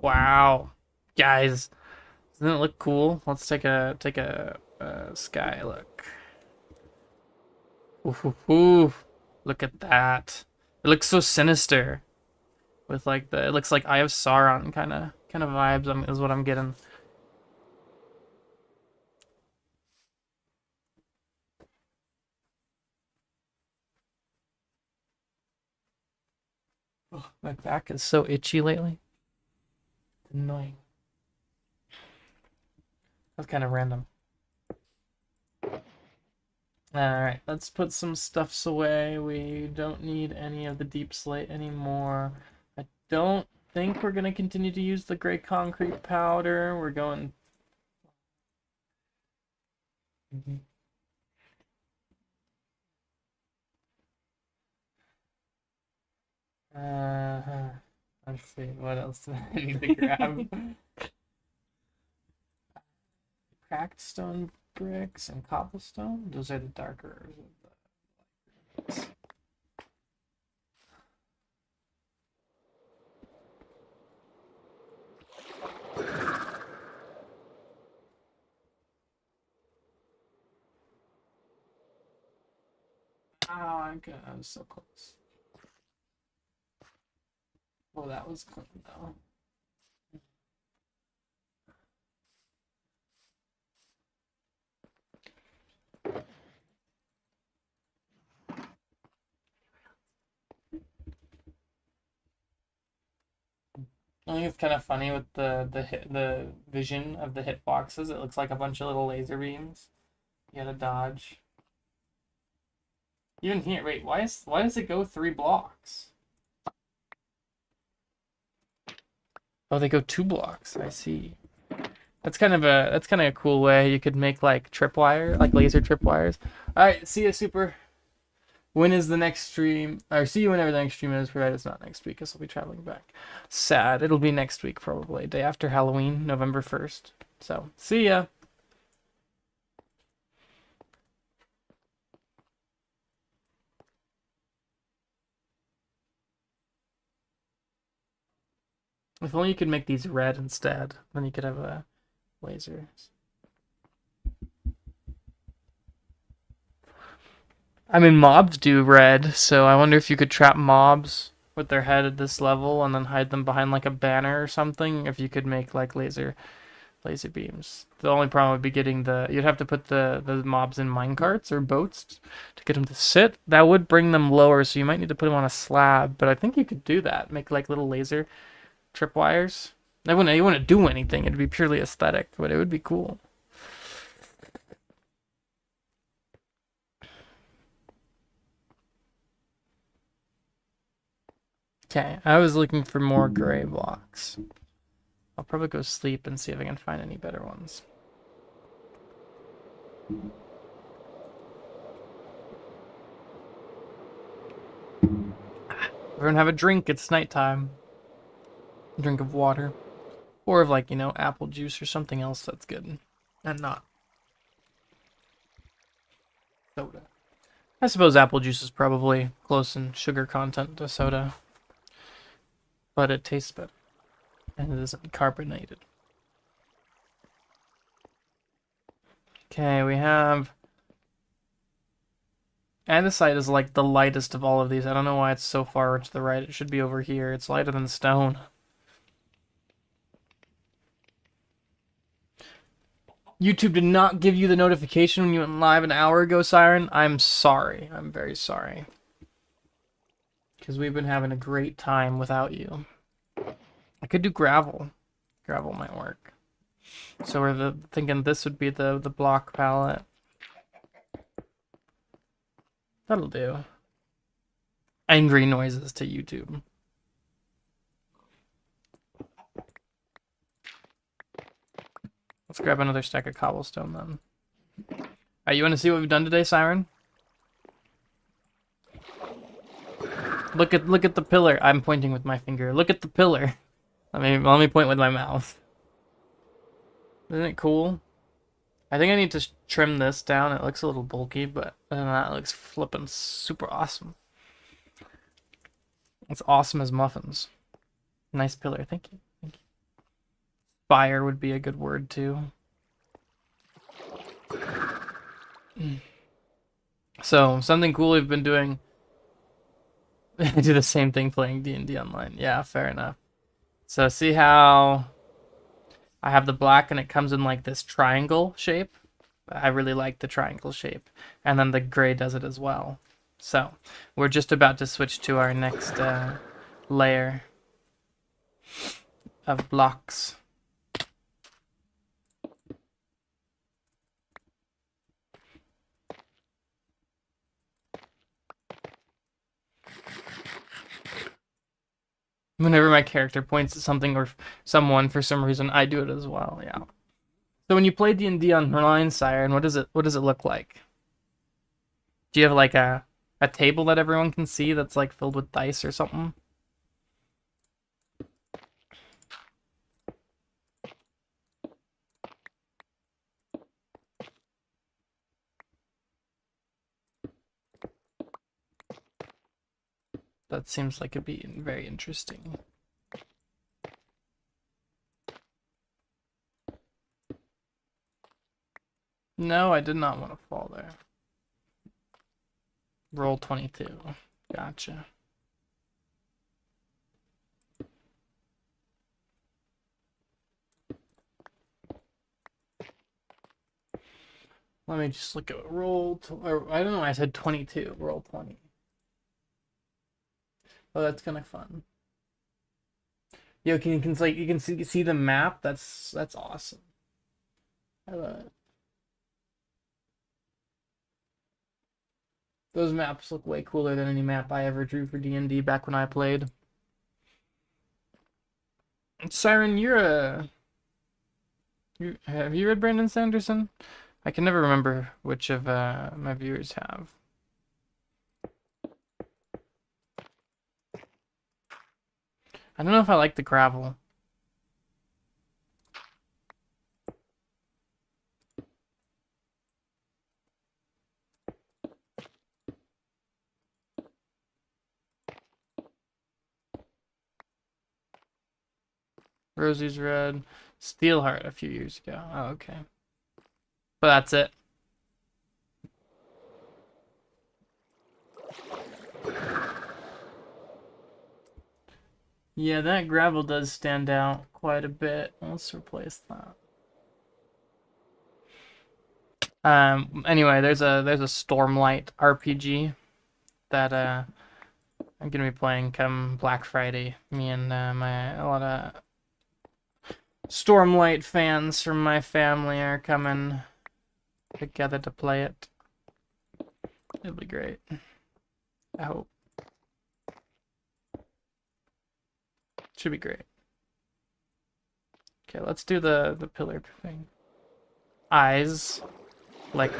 Speaker 1: Wow, guys, doesn't it look cool? Let's take a sky look. Ooh, look at that! It looks so sinister, with like it looks like Eye of Sauron kind of vibes. Is what I'm getting. Oh, my back is so itchy lately. Annoying. That's kind of random. Alright, let's put some stuffs away. We don't need any of the deep slate anymore. I don't think we're going to continue to use the gray concrete powder. We're going... Let's see, what else do I need to grab? Cracked stone bricks and cobblestone? Those are the darker. Oh, okay, I was so close. Well, that was clean though. I think it's kind of funny with the vision of the hitboxes. It looks like a bunch of little laser beams. You gotta dodge. Even here, wait, why does it go 3 blocks? Oh, they go 2 blocks. I see. That's kind of a cool way you could make like tripwire, like laser tripwires. All right, see you, super. When is the next stream? Or see you whenever the next stream is. Provided it's not next week, because I'll be traveling back. Sad. It'll be next week probably, day after Halloween, November 1st. So see ya. If only you could make these red instead, then you could have lasers. I mean, mobs do red, so I wonder if you could trap mobs with their head at this level and then hide them behind like a banner or something. If you could make like laser beams. The only problem would be getting you'd have to put the mobs in minecarts or boats to get them to sit. That would bring them lower, so you might need to put them on a slab. But I think you could do that. Make like little laser tripwires. You wouldn't do anything. It'd be purely aesthetic, but it would be cool. Okay, I was looking for more gray blocks. I'll probably go sleep and see if I can find any better ones. Everyone have a drink. It's nighttime. A drink of water. Or of like, apple juice or something else that's good. And not soda. I suppose apple juice is probably close in sugar content to soda. But it tastes better. And it isn't carbonated. Okay, we have... Andesite is like the lightest of all of these. I don't know why it's so far to the right. It should be over here. It's lighter than stone. YouTube did not give you the notification when you went live an hour ago, Siren. I'm sorry. I'm very sorry. Because we've been having a great time without you. I could do gravel. Gravel might work. So we're thinking this would be the block palette. That'll do. Angry noises to YouTube. Let's grab another stack of cobblestone then. Alright, you want to see what we've done today, Siren? Look at the pillar. I'm pointing with my finger. Look at the pillar. Let me point with my mouth. Isn't it cool? I think I need to trim this down. It looks a little bulky, but other than that, it looks flippin' super awesome. It's awesome as muffins. Nice pillar. Thank you. Thank you. Fire would be a good word too. So something cool we've been doing. I do the same thing playing D&D online. Yeah, fair enough. So see how I have the black and it comes in like this triangle shape? I really like the triangle shape. And then the gray does it as well. So we're just about to switch to our next layer of blocks. Whenever my character points at something or someone for some reason, I do it as well. Yeah. So when you play D&D online, Siren, what does it look like? Do you have like a table that everyone can see that's like filled with dice or something? That seems like it'd be very interesting. No, I did not want to fall there. Roll 22. Gotcha. Let me just look at roll. I don't know. I said 22. Roll 20. Oh, that's kind of fun. Yo, you can see the map? That's awesome. I love it. Those maps look way cooler than any map I ever drew for D&D back when I played. Siren, have you read Brandon Sanderson? I can never remember which of my viewers have. I don't know if I like the gravel. Rosie's red. Steelheart a few years ago. Oh, okay. But that's it. Yeah, that gravel does stand out quite a bit. Let's replace that. Anyway, there's a Stormlight RPG that I'm gonna be playing come Black Friday. Me and a lot of Stormlight fans from my family are coming together to play it. It'll be great. I hope. Should be great. Okay, let's do the pillar thing. Eyes. Like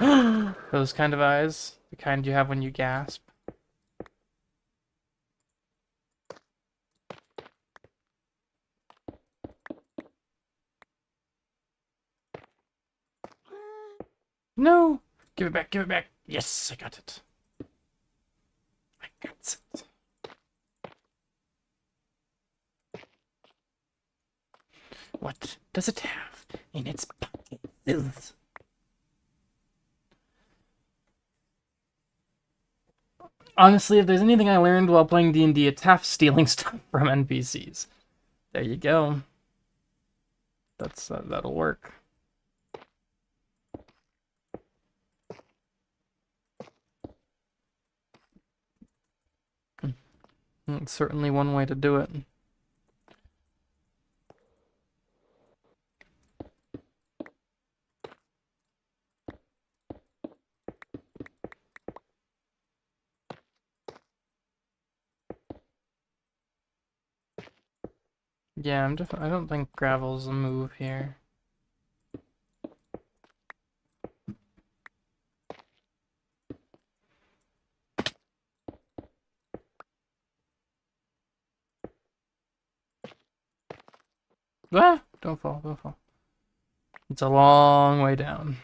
Speaker 1: those kind of eyes. The kind you have when you gasp. No! Give it back, give it back. Yes, I got it. I got it. What does it have in its pockets? Honestly, if there's anything I learned while playing D&D, it's half stealing stuff from NPCs. There you go. That'll work. It's certainly one way to do it. Yeah, I don't think gravel's a move here. Ah! Don't fall, don't fall. It's a long way down.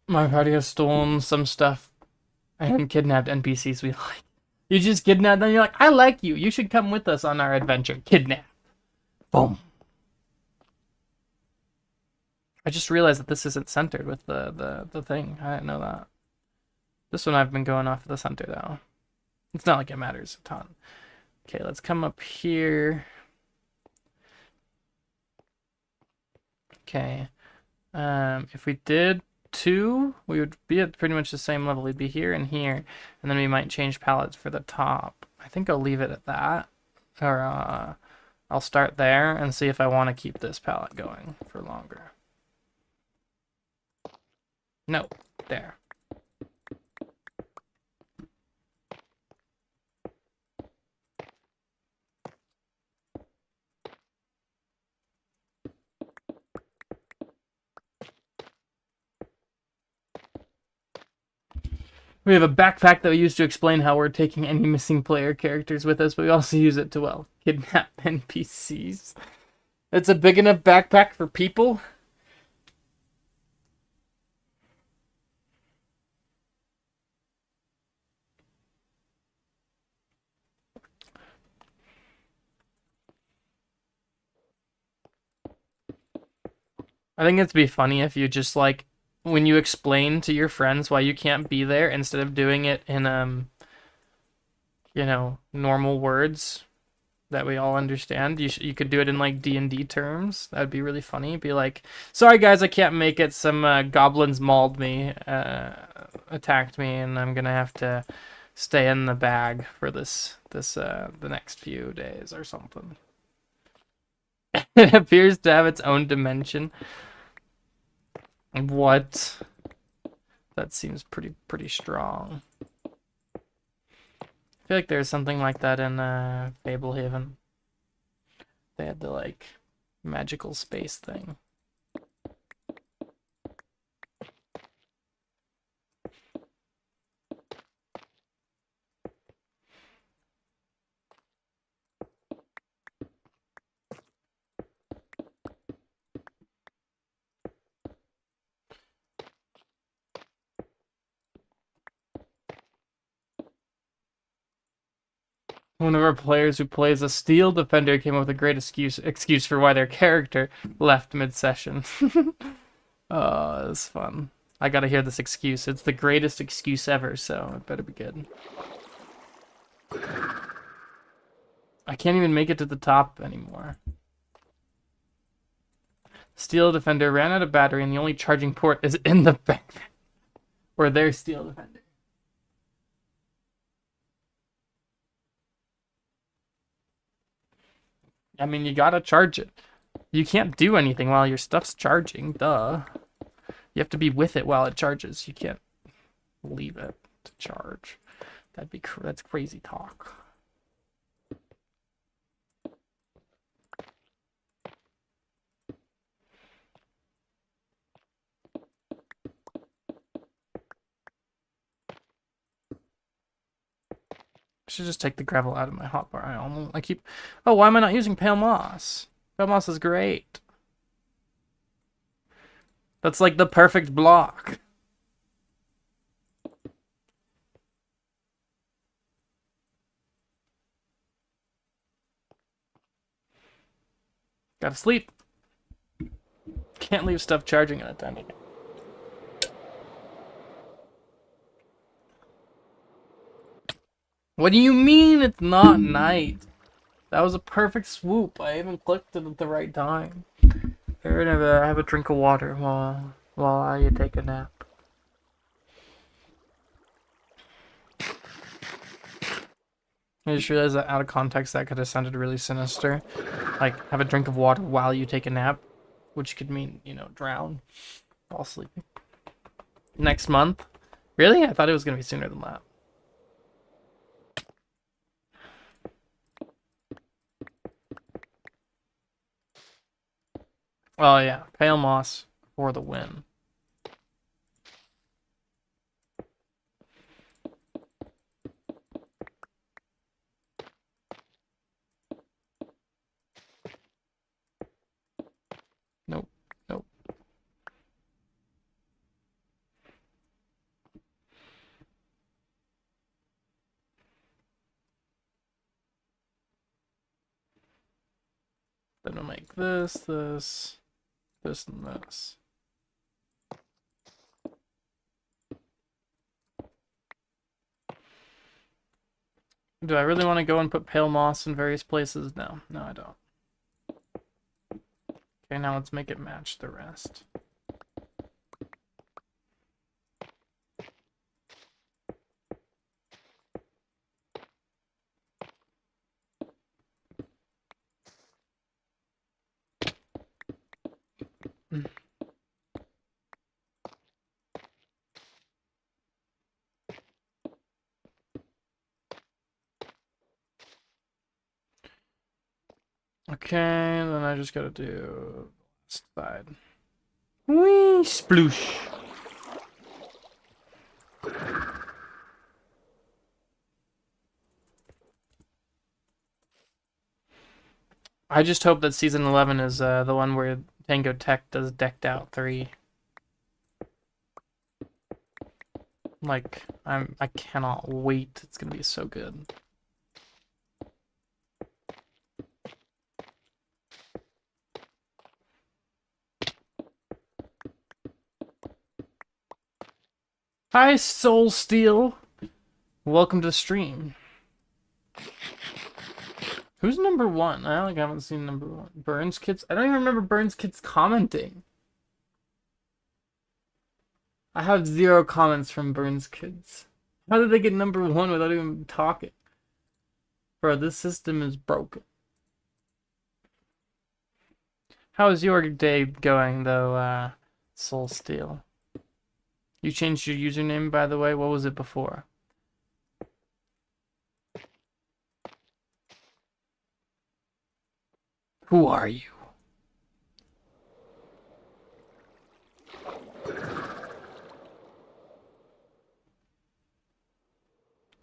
Speaker 1: My party has stolen some stuff and kidnapped NPCs we like. You just kidnap them, you're like, I like you. You should come with us on our adventure. Kidnap. Boom. I just realized that this isn't centered with the thing. I didn't know that. This one I've been going off of the center though. It's not like it matters a ton. Okay, let's come up here. Okay. If we did 2, we would be at pretty much the same level. We'd be here and here, and then we might change palettes for the top. I think I'll leave it at that, or I'll start there and see if I want to keep this palette going for longer. No, there. We have a backpack that we use to explain how we're taking any missing player characters with us, but we also use it to, well, kidnap NPCs. It's a big enough backpack for people. I think it'd be funny if you just, like, when you explain to your friends why you can't be there, instead of doing it in you know, normal words that we all understand, you could do it in like D&D terms. That'd be really funny. Be like, sorry guys, I can't make it. Some goblins mauled me. attacked me, and I'm gonna have to stay in the bag for the next few days or something. It appears to have its own dimension. What? That seems pretty strong. I feel like there's something like that in Fablehaven. They had the like magical space thing. One of our players who plays a steel defender came up with a great excuse for why their character left mid-session. Oh, it's fun. I gotta hear this excuse. It's the greatest excuse ever, so it better be good. I can't even make it to the top anymore. Steel defender ran out of battery, and the only charging port is in the back. Or their steel defender. I mean, you gotta charge it. You can't do anything while your stuff's charging, duh. You have to be with it while it charges. You can't leave it to charge. That's crazy talk. I should just take the gravel out of my hotbar. I keep... Oh, why am I not using pale moss? Pale moss is great. That's like the perfect block. Gotta sleep. Can't leave stuff charging at a time. What do you mean it's not night? That was a perfect swoop. I even clicked it at the right time. Here, have a drink of water while I take a nap. I just realized that out of context that could have sounded really sinister. Like, have a drink of water while you take a nap, which could mean, you know, drown, fall asleep. Next month? Really? I thought it was going to be sooner than that. Oh yeah, pale moss for the win. Nope, nope. Then we'll make this, and this. Do I really want to go and put pale moss in various places? No, I don't. Okay, now let's make it match the rest. Okay, then I just gotta do this side. Whee! Sploosh! I just hope that season 11 is the one where Tango Tech does Decked Out 3. Like, I cannot wait. It's gonna be so good. Hi, Soul Steel. Welcome to the stream. Who's number one? I haven't seen number one. Burns Kids? I don't even remember Burns Kids commenting. I have 0 comments from Burns kids. How did they get #1 without even talking? Bro, this system is broken. How is your day going, though, Soul Steel? You changed your username, by the way. What was it before? Who are you?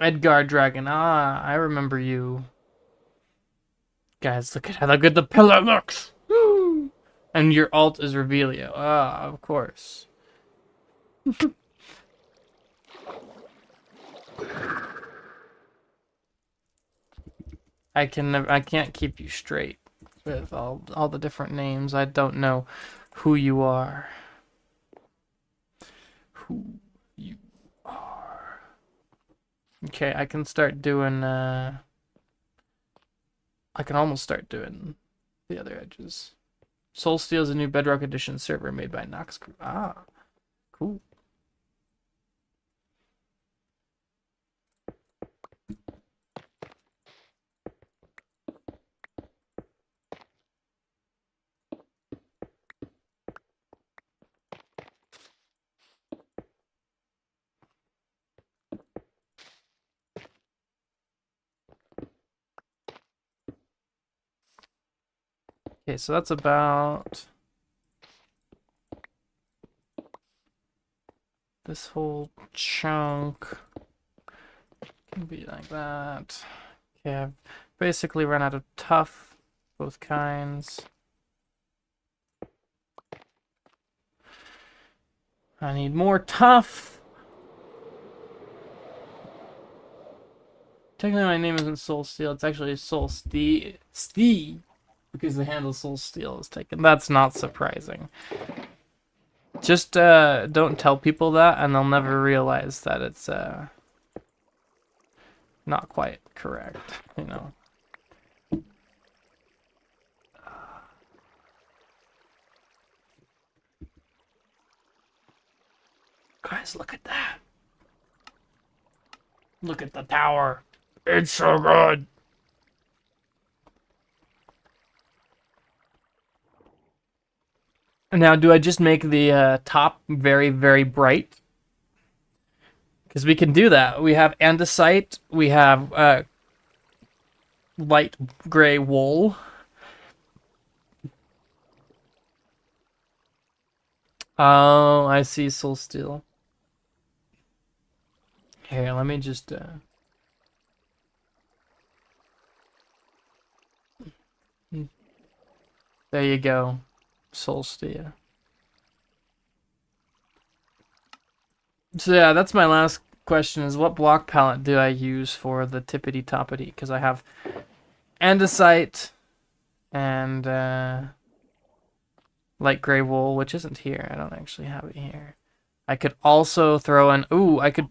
Speaker 1: Edgar Dragon. Ah, I remember you. Guys, look at how good the pillar looks. Woo! And your alt is Revelio. Ah, of course. I can't keep you straight with all the different names. I don't know who you are. Who you are. Okay, I can start doing I can almost start doing the other edges. Soulsteel is a new Bedrock Edition server made by Nox Group. Ah, cool. Okay, so that's about this whole chunk can be like that. Okay, I've basically run out of tough, both kinds. I need more tough. Technically, my name isn't Soul Steel. It's actually Soul Stee, because the handle Soul Steel is taken. That's not surprising. Just don't tell people that, and they'll never realize that it's not quite correct. You know. Guys, look at that. Look at the tower. It's so good. Now, do I just make the top very, very bright? Because we can do that. We have andesite. We have light gray wool. Oh, I see. Soul Steel. Here, let me just there you go. Soul Steel. So yeah, that's my last question is what block palette do I use for the tippity toppity? Because I have andesite and light gray wool, which isn't here. I don't actually have it here. I could also throw in. Ooh, I could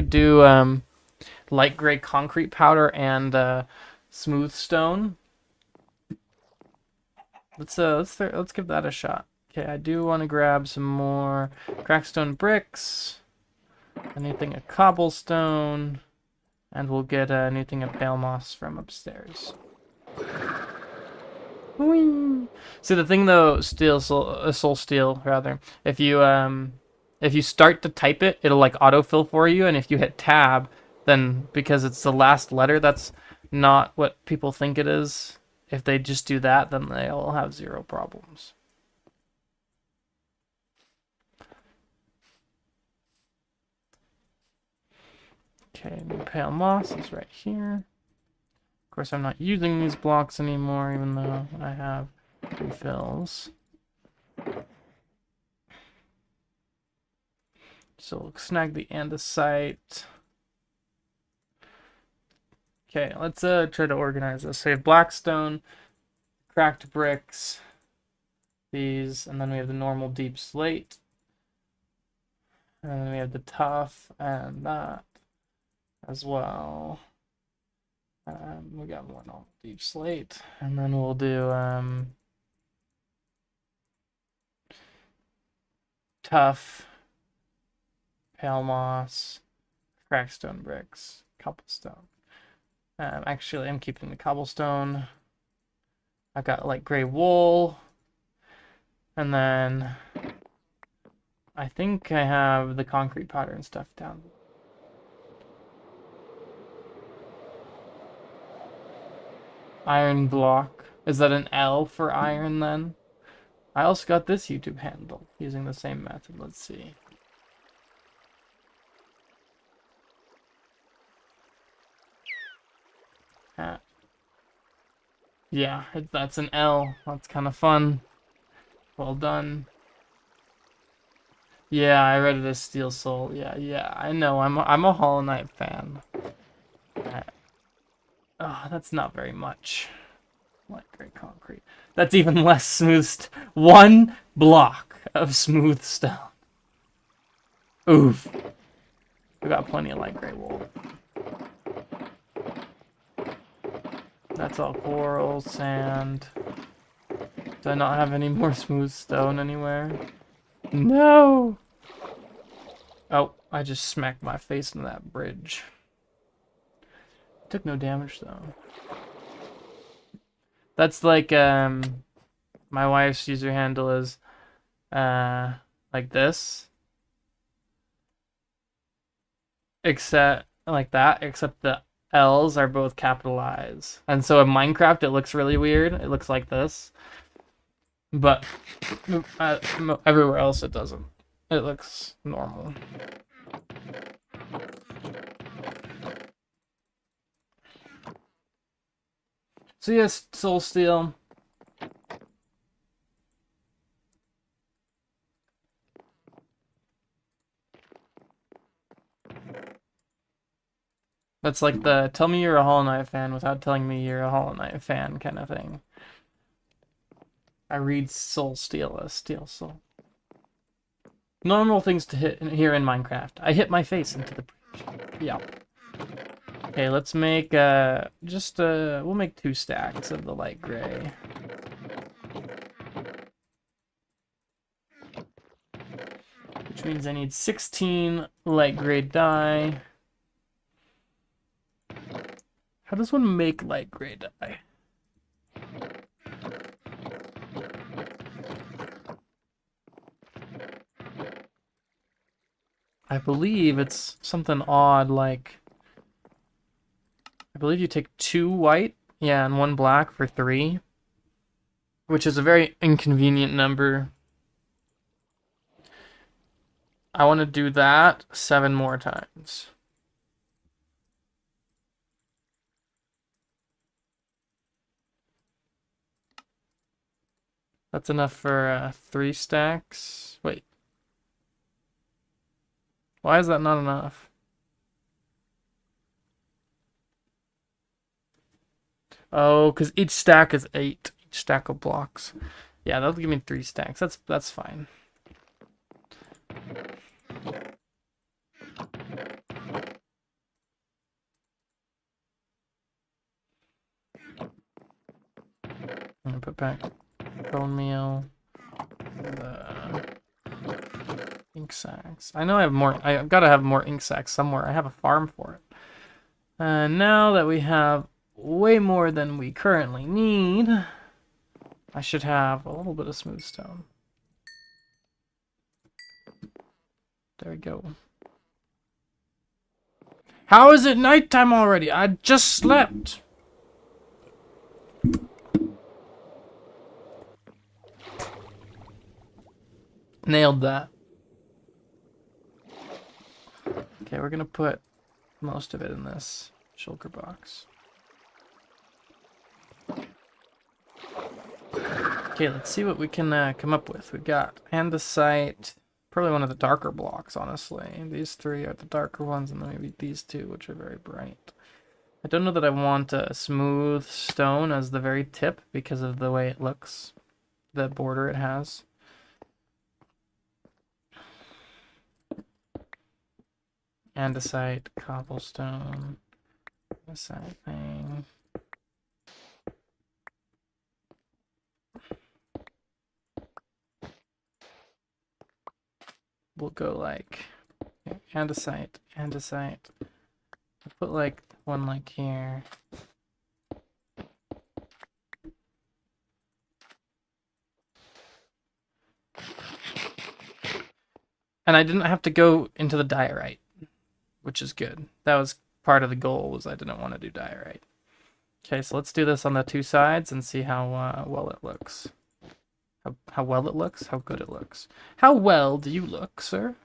Speaker 1: do light gray concrete powder and smooth stone. Let's give that a shot. Okay, I do want to grab some more crackstone bricks. Anything of cobblestone, and we'll get anything of pale moss from upstairs. Whee! See the thing though, soul steel rather. If you start to type it, it'll like autofill for you, and if you hit tab, then because it's the last letter, that's not what people think it is. If they just do that, then they'll have 0 problems. Okay, new pale moss is right here. Of course, I'm not using these blocks anymore, even though I have refills. So we'll snag the andesite. Okay, let's try to organize this. So we have blackstone, cracked bricks, these, and then we have the normal deep slate. And then we have the tough and that as well. We got more normal deep slate, and then we'll do tough pale moss, crackstone bricks, cobblestone. Actually, I'm keeping the cobblestone. I've got like gray wool, and then I think I have the concrete powder and stuff down. Iron block. Is that an L for iron then? I also got this YouTube handle using the same method. Let's see. Yeah, that's an L. That's kind of fun. Well done. Yeah, I read it as Steel Soul. Yeah, I know. I'm a Hollow Knight fan. Oh, that's not very much. Light gray concrete. That's even less smooth. One block of smooth stone. Oof. We got plenty of light gray wool. That's all coral, sand. Do I not have any more smooth stone anywhere? No! Oh, I just smacked my face into that bridge. Took no damage though. That's like my wife's user handle is like this. Except like that, except the L's are both capitalized. And so in Minecraft it looks really weird. It looks like this. But everywhere else it doesn't. It looks normal. So yes, Soul Steel. That's like the tell me you're a Hollow Knight fan without telling me you're a Hollow Knight fan kind of thing. I read Soul Steel as Steel Soul. Normal things to hit here in Minecraft. I hit my face into the bridge. Yeah. Okay, let's make we'll make 2 stacks of the light gray. Which means I need 16 light gray dye. How does one make light gray dye? I believe it's something odd like I believe you take 2 white, yeah, and 1 black for 3, which is a very inconvenient number. I want to do that 7 more times. That's enough for 3 stacks. Wait. Why is that not enough? Oh, because each stack is 8. Each stack of blocks. Yeah, that'll give me 3 stacks. That's fine. I'm gonna put back bone meal. Ink sacks. I know I have more. I've got to have more ink sacks somewhere. I have a farm for it. Now that we have way more than we currently need, I should have a little bit of smooth stone. There we go. How is it nighttime already? I just slept. Nailed that. Okay, we're gonna put most of it in this shulker box. Okay, let's see what we can come up with. We've got andesite, probably one of the darker blocks, honestly. These 3 are the darker ones, and then maybe these 2, which are very bright. I don't know that I want a smooth stone as the very tip because of the way it looks, the border it has. Andesite, cobblestone, andesite thing. We'll go like andesite, andesite. I'll put like one like here. And I didn't have to go into the diorite, which is good. That was part of the goal, was I didn't want to do diorite. Okay, so let's do this on the two sides and see how well it looks. How well it looks? How good it looks. How well do you look, sir?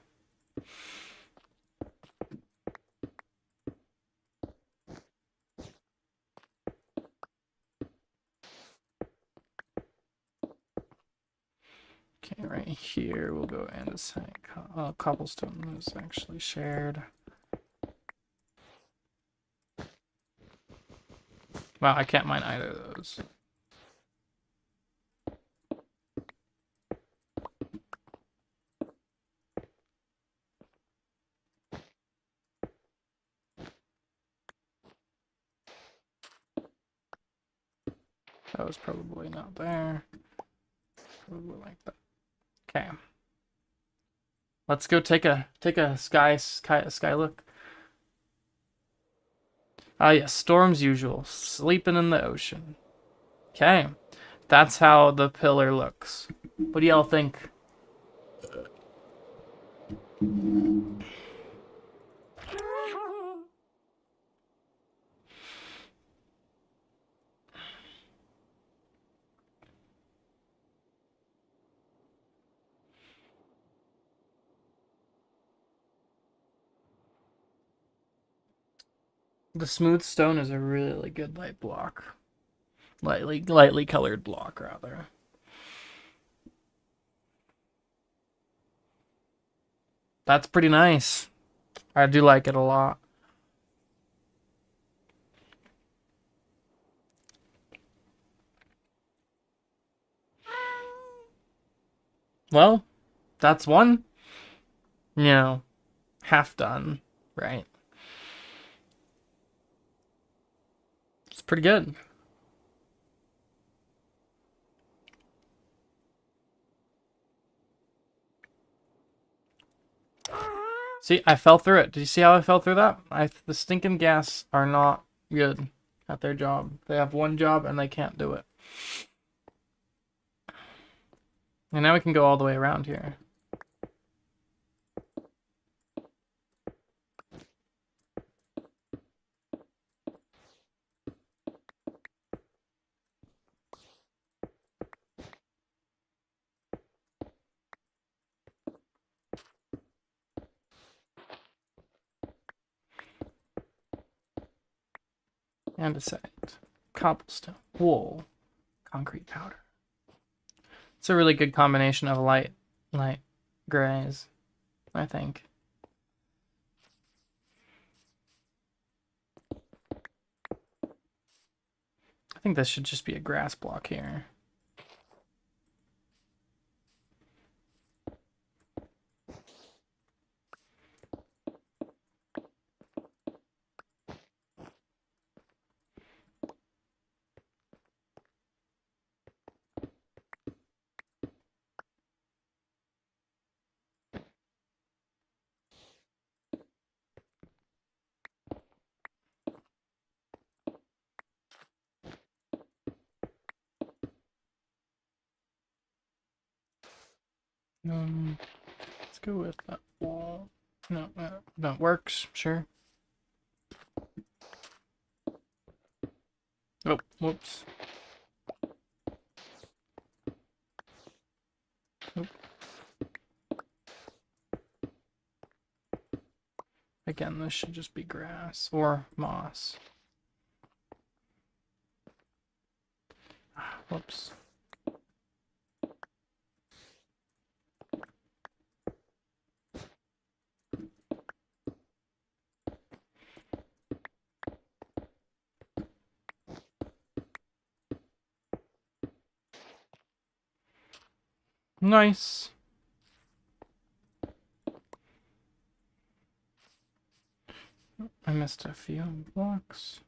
Speaker 1: Okay, right here we'll go andesite. Cobblestone is actually shared. Wow, I can't mine either of those. That was probably not there. Probably like that. Okay. Let's go take a sky look. Ah yes, storms usual. Sleeping in the ocean. Okay. That's how the pillar looks. What do y'all think? The smooth stone is a really good light block. Lightly colored block, rather. That's pretty nice. I do like it a lot. Well, that's one, half done, right? It's pretty good. See, I fell through it. Did you see how I fell through that? The stinking gas are not good at their job. They have one job and they can't do it. And now we can go all the way around here. Andesite, cobblestone, wool, concrete powder. It's a really good combination of light grays, I think. I think this should just be a grass block here. Let's go with that wall. No, that works, sure. Oh, whoops. Oh. Again, this should just be grass or moss. Whoops. Nice. I missed a few blocks.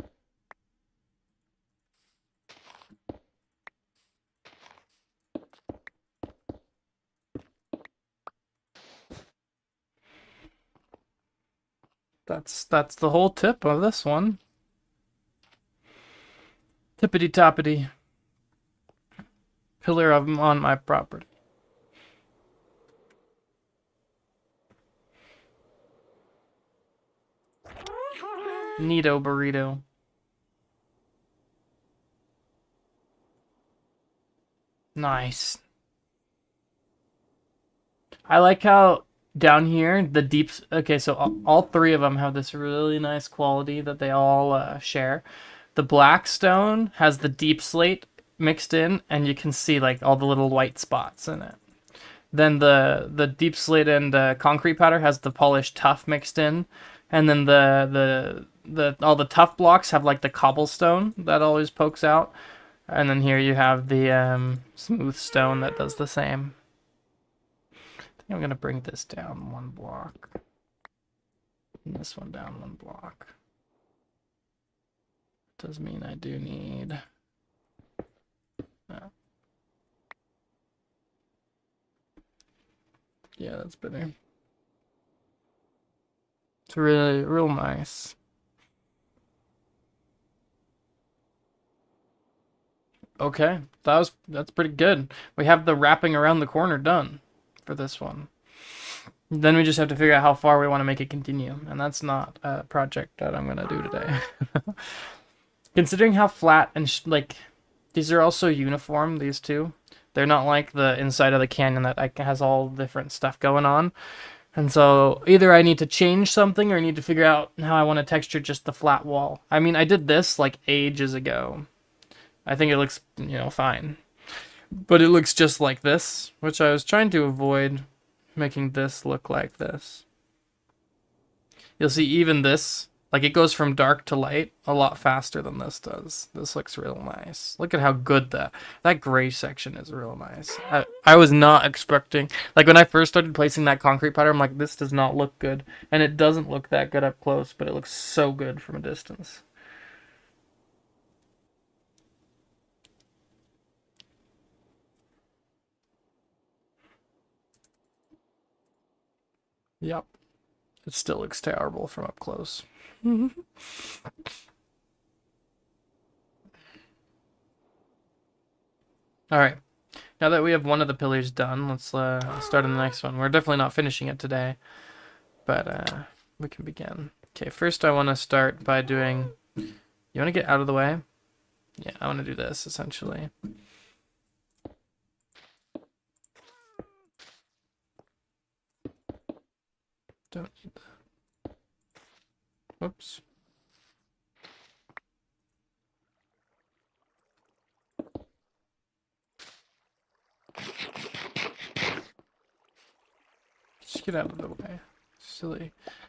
Speaker 1: That's the whole tip of this one. Tippity toppity. Pillar of on my property. Neato burrito. Nice. I like how down here the deeps. Okay, so all three of them have this really nice quality that they all share. The black stone has the deep slate mixed in, and you can see like all the little white spots in it. Then the deep slate and concrete powder has the polished tuff mixed in, and then the all the tough blocks have like the cobblestone that always pokes out, and then here you have the smooth stone that does the same. I think I'm gonna bring this down one block, and this one down one block. Does mean I do need. Yeah, that's better. It's really real nice. Okay, that's pretty good. We have the wrapping around the corner done for this one. Then we just have to figure out how far we want to make it continue, and that's not a project that I'm gonna do today. Considering how flat and like these are also uniform, these two. They're not like the inside of the canyon that has all different stuff going on. And so either I need to change something or I need to figure out how I want to texture just the flat wall. I mean, I did this like ages ago. I think it looks, fine. But it looks just like this, which I was trying to avoid making this look like this. You'll see even this, like it goes from dark to light a lot faster than this does. This looks real nice. Look at how good that gray section is real nice. I was not expecting, like when I first started placing that concrete powder, I'm like, this does not look good. And it doesn't look that good up close, but it looks so good from a distance. Yep. It still looks terrible from up close. Alright. Now that we have one of the pillars done, let's start on the next one. We're definitely not finishing it today, but we can begin. Okay, first I want to start by doing... You want to get out of the way? Yeah, I want to do this, essentially. Don't need that. Whoops. Just get out of the way.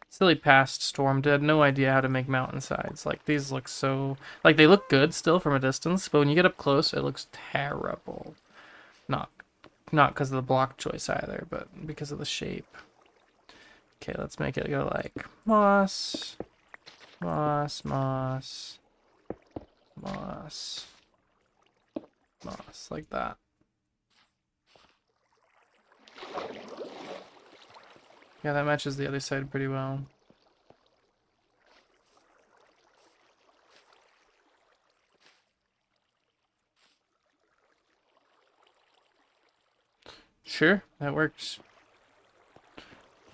Speaker 1: Silly past storm. Did had no idea how to make mountainsides. Like, these look so... Like, they look good still from a distance, but when you get up close, it looks terrible. Not because of the block choice either, but because of the shape. Okay, let's make it go like moss, moss, moss, moss, moss, like that. Yeah, that matches the other side pretty well. Sure, that works.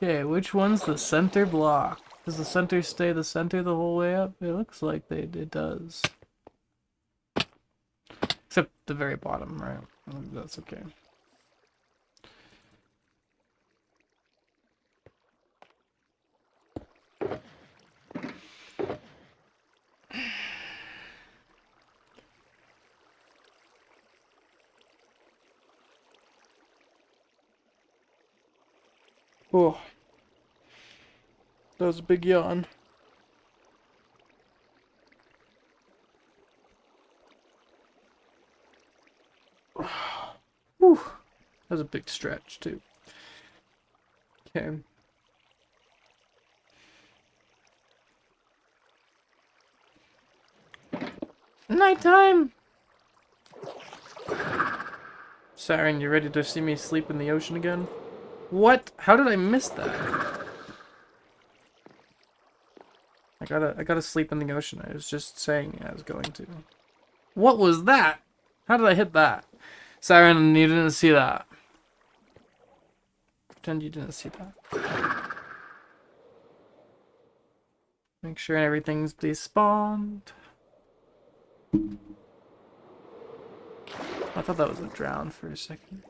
Speaker 1: Okay, which one's the center block? Does the center stay the center the whole way up? It looks like it does. Except the very bottom, right? That's okay. Oh, that was a big yawn. Whew. That was a big stretch too. Okay. Nighttime! Siren, you ready to see me sleep in the ocean again? What? How did I miss that? I gotta sleep in the ocean. I was just saying I was going to. What was that? How did I hit that? Siren, you didn't see that. Pretend you didn't see that. Make sure everything's despawned. I thought that was a drown for a second.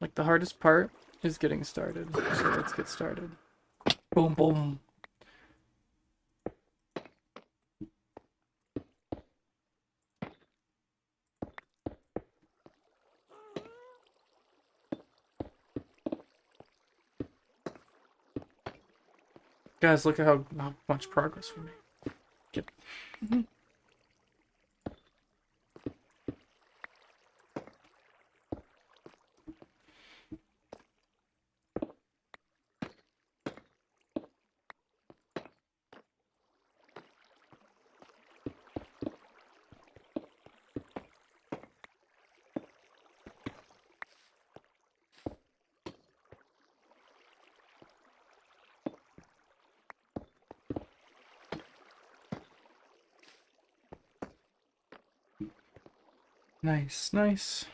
Speaker 1: Like, the hardest part is getting started. So let's get started. Boom, boom. Guys, look at how much progress we made. Get. Nice, nice.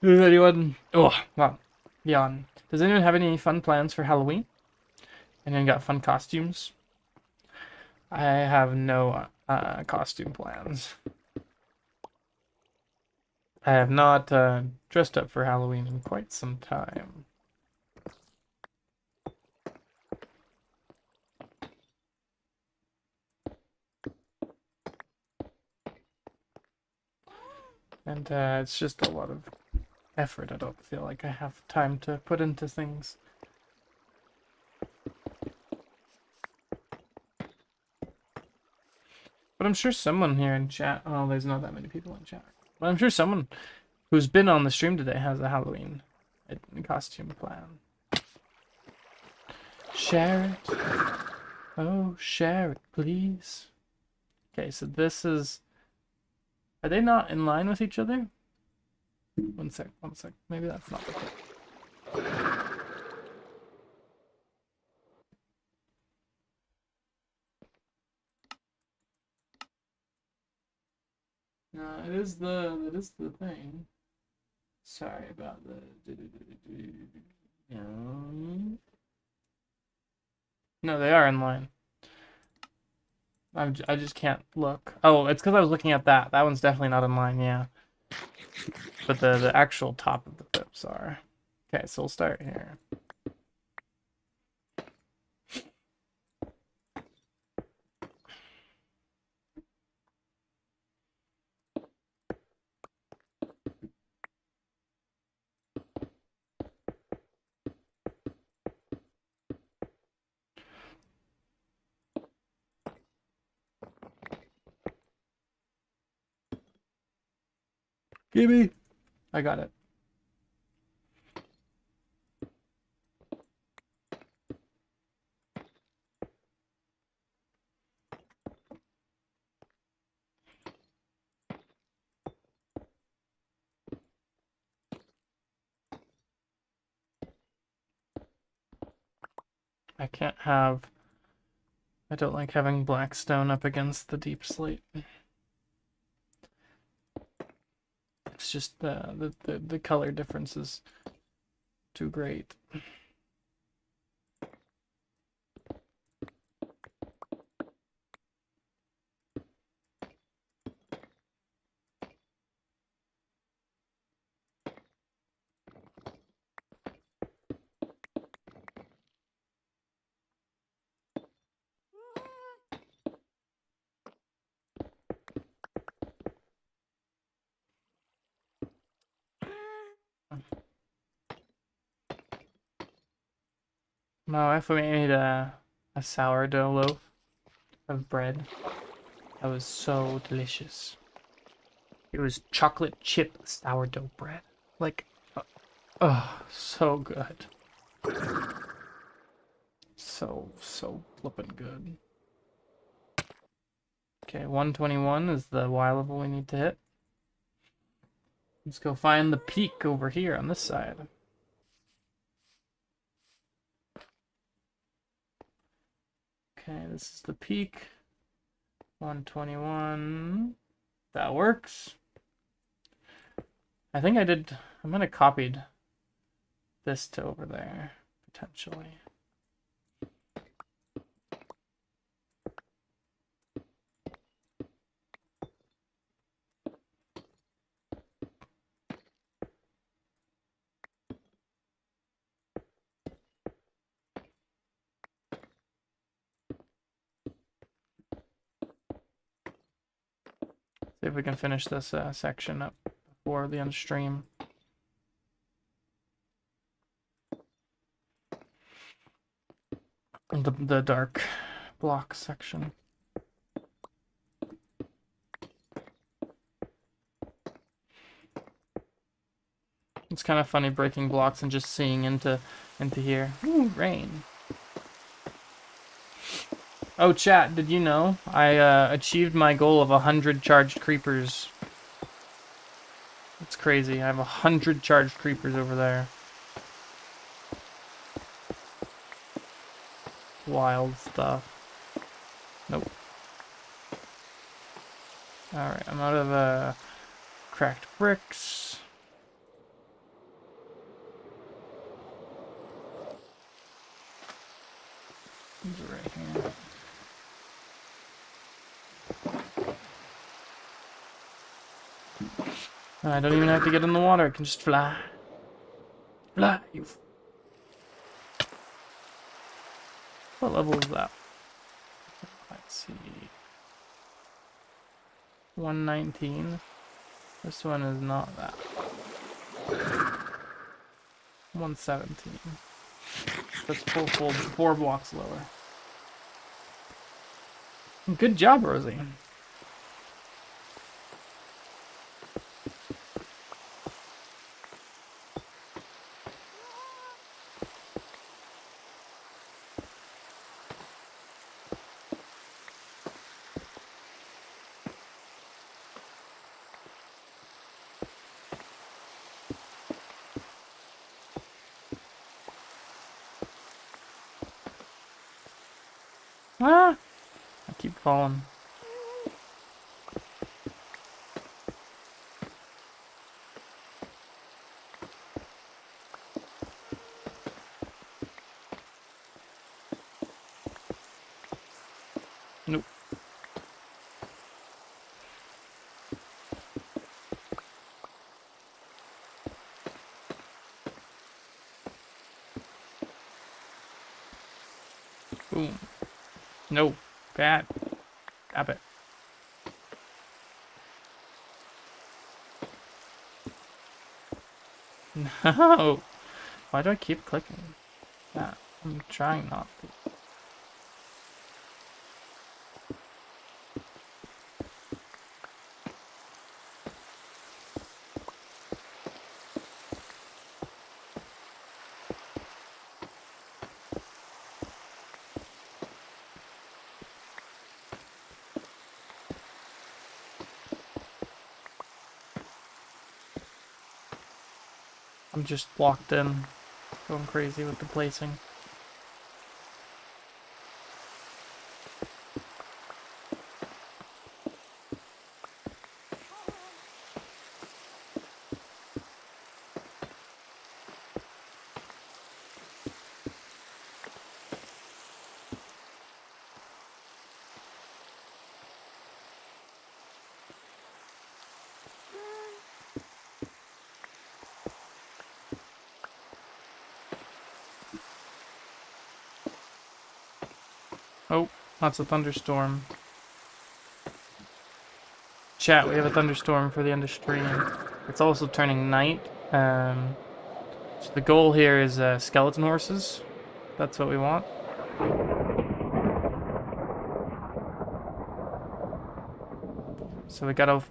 Speaker 1: Does anyone... Oh, wow. Yawn. Does anyone have any fun plans for Halloween? Anyone got fun costumes? I have no costume plans. I have not dressed up for Halloween in quite some time. And it's just a lot of effort. I don't feel like I have time to put into things. But I'm sure someone here in chat... Oh, there's not that many people in chat. But I'm sure someone who's been on the stream today has a Halloween costume plan. Share it. Oh, share it, please. Okay, so this is... Are they not in line with each other? One sec, one sec. Maybe that's not the case. No, it is the thing. Sorry about the... No, they are in line. I just can't look. Oh, it's because I was looking at that. That one's definitely not in line, yeah. But the actual top of the pips are. Okay, so we'll start here. Gimme! I got it. I can't have... I don't like having black stone up against the deep slate. It's just the color difference is too great. My wife made a sourdough loaf of bread. That was so delicious. It was chocolate chip sourdough bread. Like, oh, so good. So flippin' good. Okay, 121 is the Y level we need to hit. Let's go find the peak over here on this side. Okay, this is the peak. 121. That works. I think I might have copied this to over there, potentially. See if we can finish this section up before the end stream. The dark block section. It's kind of funny breaking blocks and just seeing into here. Ooh, rain. Oh, chat, did you know I achieved my goal of 100 charged creepers? It's crazy. I have 100 charged creepers over there. Wild stuff. Nope. Alright, I'm out of cracked bricks. These are right here. I don't even have to get in the water. I can just fly. Fly, you. What level is that? Let's see. 119. This one is not that. 117. That's full 4 blocks lower. Good job, Rosie. Ah! I keep falling. Nope. Boom. No. Bad. Stop it. No! Why do I keep clicking that? I'm trying not to. I'm just locked in, going crazy with the placing. Oh, that's a thunderstorm. Chat, we have a thunderstorm for the end of stream. It's also turning night. So the goal here is skeleton horses. That's what we want. So we gotta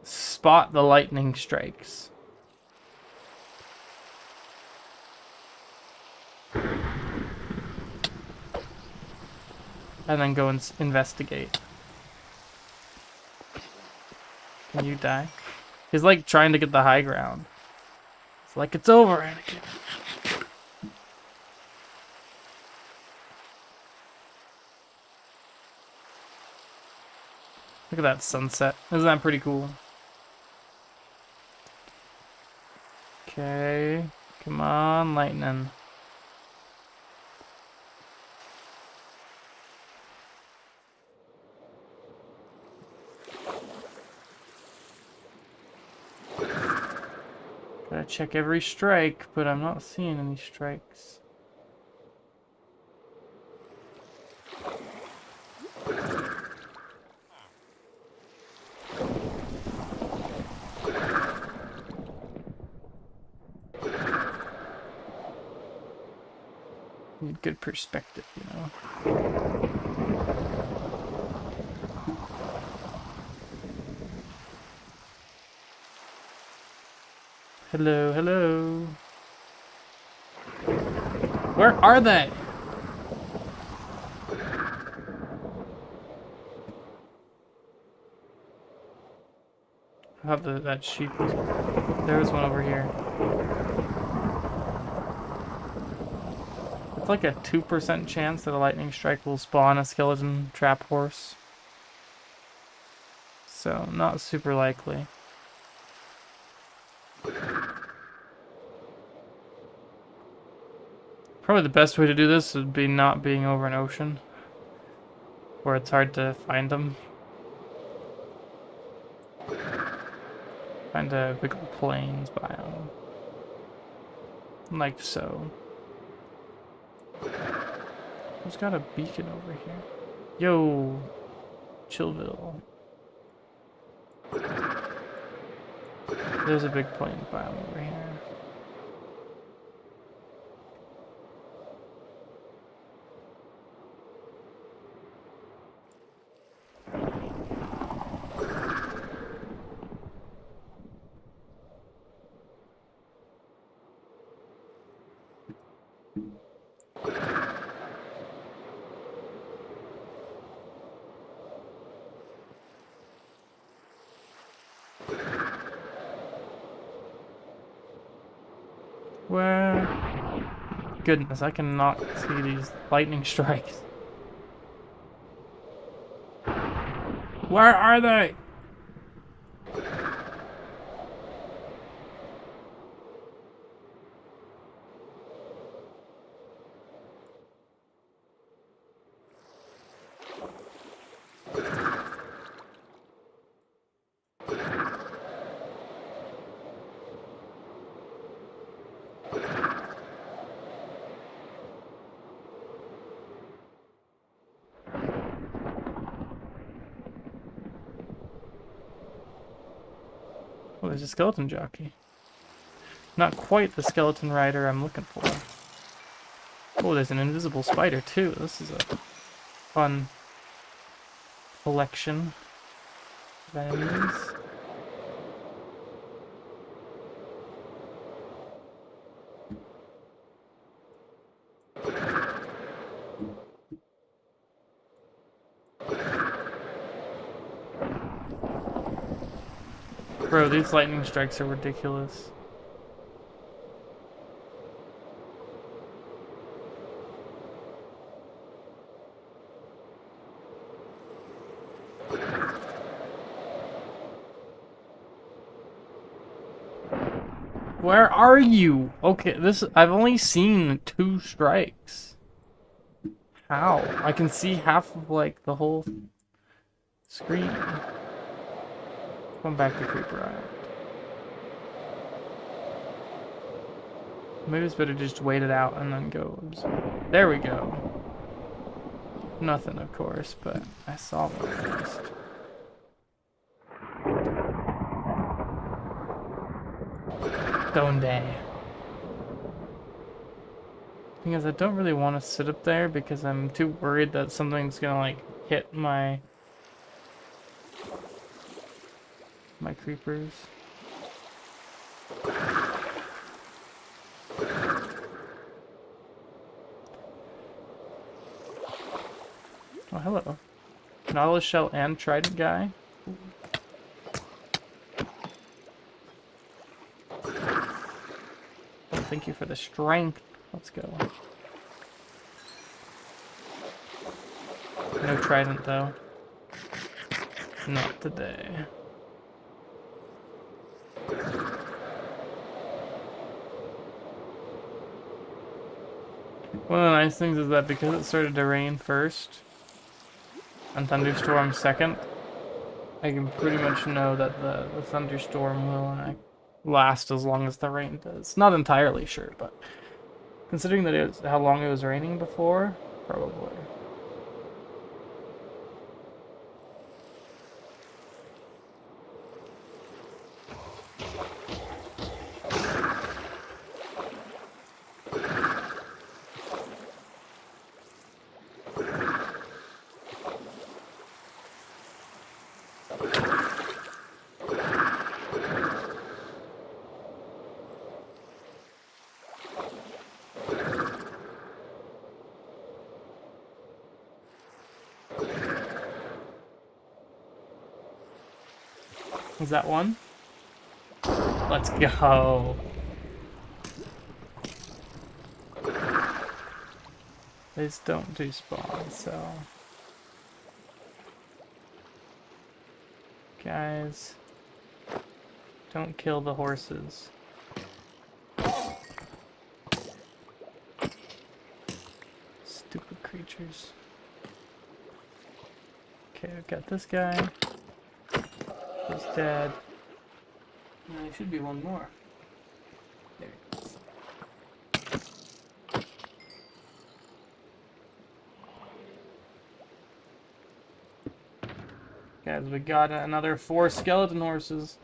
Speaker 1: spot the lightning strikes. And then go and investigate. Can you die? He's like trying to get the high ground. It's like it's over, Anakin. Look at that sunset. Isn't that pretty cool? Okay. Come on, lightning. Gotta check every strike, but I'm not seeing any strikes. Need good perspective, you know. Hello, hello. Where are they? I have that sheep. There's one over here. It's like a 2% chance that a lightning strike will spawn a skeleton trap horse. So, not super likely. Probably the best way to do this would be not being over an ocean, where it's hard to find them. Find a big old plains biome. Like so. Who's got a beacon over here? Yo! Chillville. There's a big plains biome over here. Where? Goodness, I cannot see these lightning strikes. Where are they? Oh, there's a skeleton jockey. Not quite the skeleton rider I'm looking for. Oh, there's an invisible spider too. This is a fun collection of enemies. Bro, these lightning strikes are ridiculous. Where are you? Okay, I've only seen 2 strikes. How? I can see half of like the whole screen. Going back to Creeper Island. Maybe it's better just wait it out and then go. There we go. Nothing, of course, but I saw one at least. Stone Day. Because I don't really want to sit up there because I'm too worried that something's gonna like hit my creepers. Oh, hello. Nautilus shell and trident guy. Oh, thank you for the strength. Let's go. No trident though. Not today. One of the nice things is that because it started to rain first and thunderstorm second, I can pretty much know that the thunderstorm will last as long as the rain does. Not entirely sure, but considering that how long it was raining before, probably. Is that one? Let's go. These don't do spawn, so... Guys, don't kill the horses. Stupid creatures. Okay, I've got this guy. He's dead. And there should be one more. There it is. Guys, we got another 4 skeleton horses.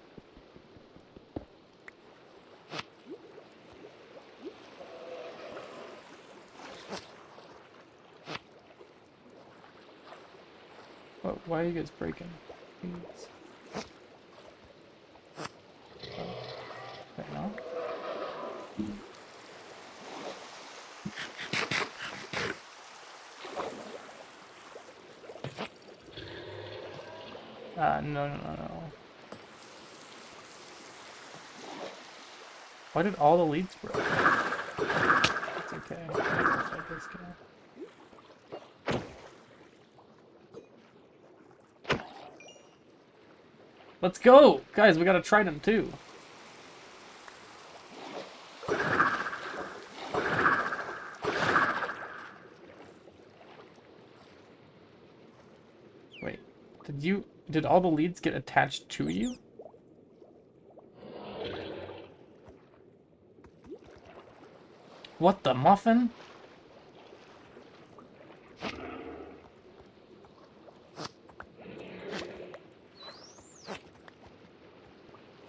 Speaker 1: What? Why are you guys breaking? Please. Wait, no? No. Why did all the leads break? It's okay. Let's fight this guy. Let's go! Guys, we got a trident too. Wait, did all the leads get attached to you? What the muffin?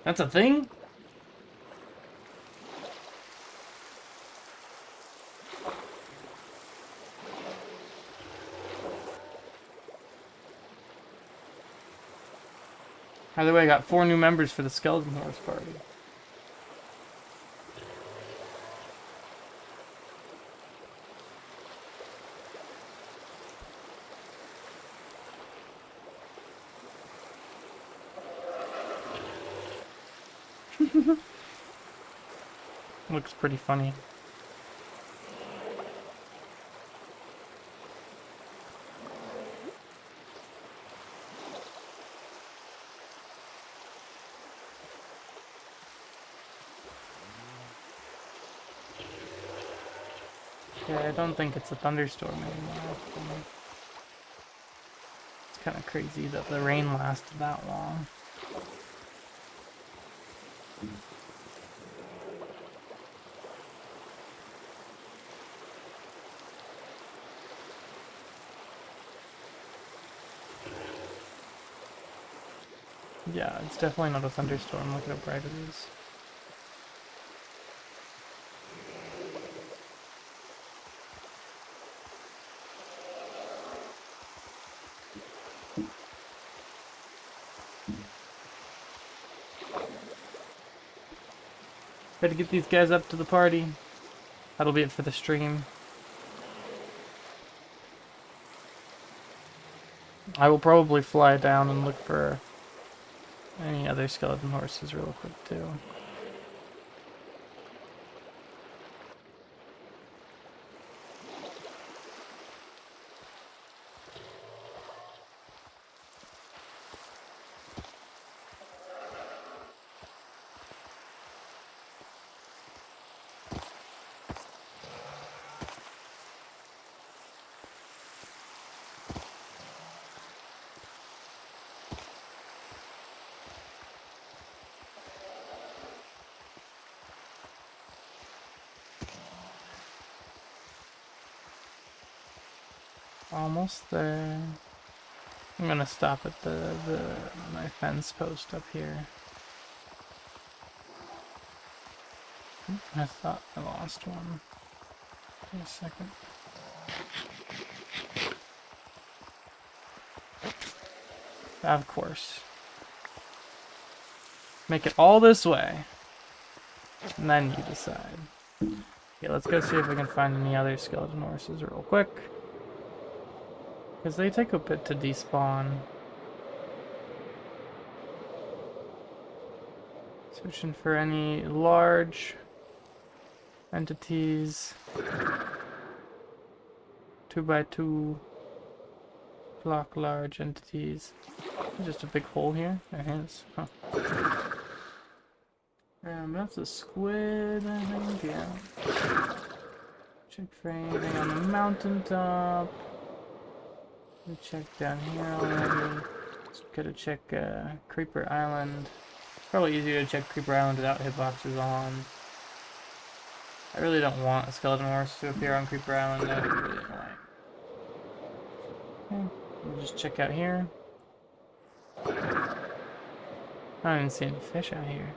Speaker 1: That's a thing? By the way, I got 4 new members for the skeleton horse party. Looks pretty funny. Yeah, I don't think it's a thunderstorm anymore. It's kind of crazy that the rain lasted that long. Yeah, it's definitely not a thunderstorm. Look at how bright it is. Try to get these guys up to the party. That'll be it for the stream. I will probably fly down and look for any other skeleton horses real quick too. Almost there. I'm gonna stop at my fence post up here. I thought I lost one. Wait a second. Of course. Make it all this way. And then you decide. Okay, let's go see if we can find any other skeleton horses real quick. Because they take a bit to despawn. Searching for any large entities. 2x2 block large entities. Just a big hole here. There it is. Huh. That's a squid, I think. Yeah. Check for anything on the mountaintop. Check down here already. Just gotta check Creeper Island. Probably easier to check Creeper Island without hitboxes on. I really don't want a skeleton horse to appear on Creeper Island. That would be really annoying. Okay, we'll just check out here. I don't even see any fish out here.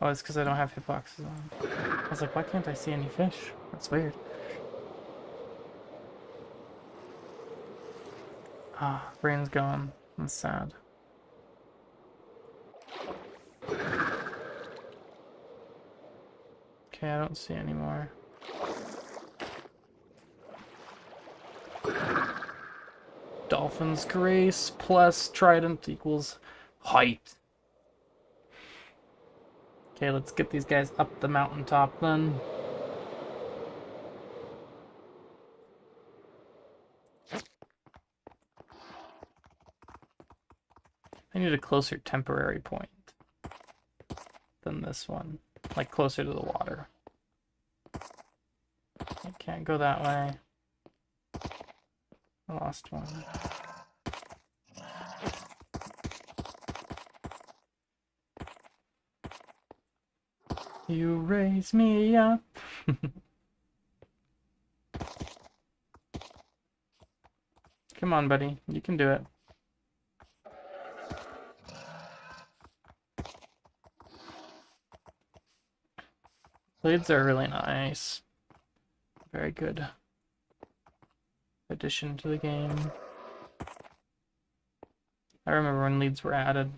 Speaker 1: Oh, it's because I don't have hitboxes on. I was like, why can't I see any fish? That's weird. Ah, brain's gone. That's sad. Okay, I don't see any more. Dolphin's Grace plus Trident equals height. Okay, let's get these guys up the mountaintop then. I need a closer temporary point than this one. Like closer to the water. I can't go that way. I lost one. You raise me up. Come on, buddy. You can do it. Blades are really nice. Very good addition to the game. I remember when leads were added.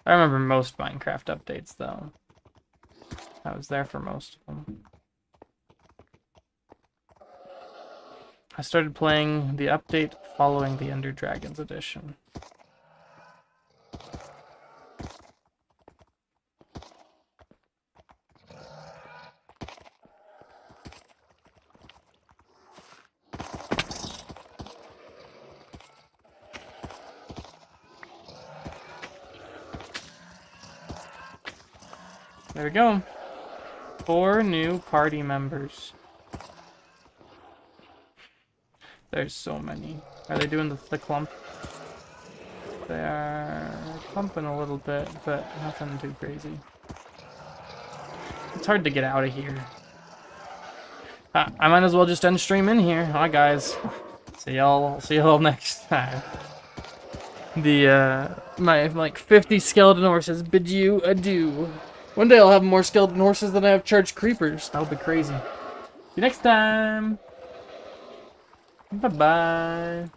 Speaker 1: I remember most Minecraft updates, though. I was there for most of them. I started playing the update following the Ender Dragons edition. There we go. 4 new party members. There's so many. Are they doing the clump? They are clumping a little bit, but nothing too crazy. It's hard to get out of here. I might as well just end stream in here. Hi guys. See y'all next time. My like 50 skeleton horses bid you adieu. One day I'll have more skeleton horses than I have charged creepers. That'll be crazy. See you next time. Bye bye.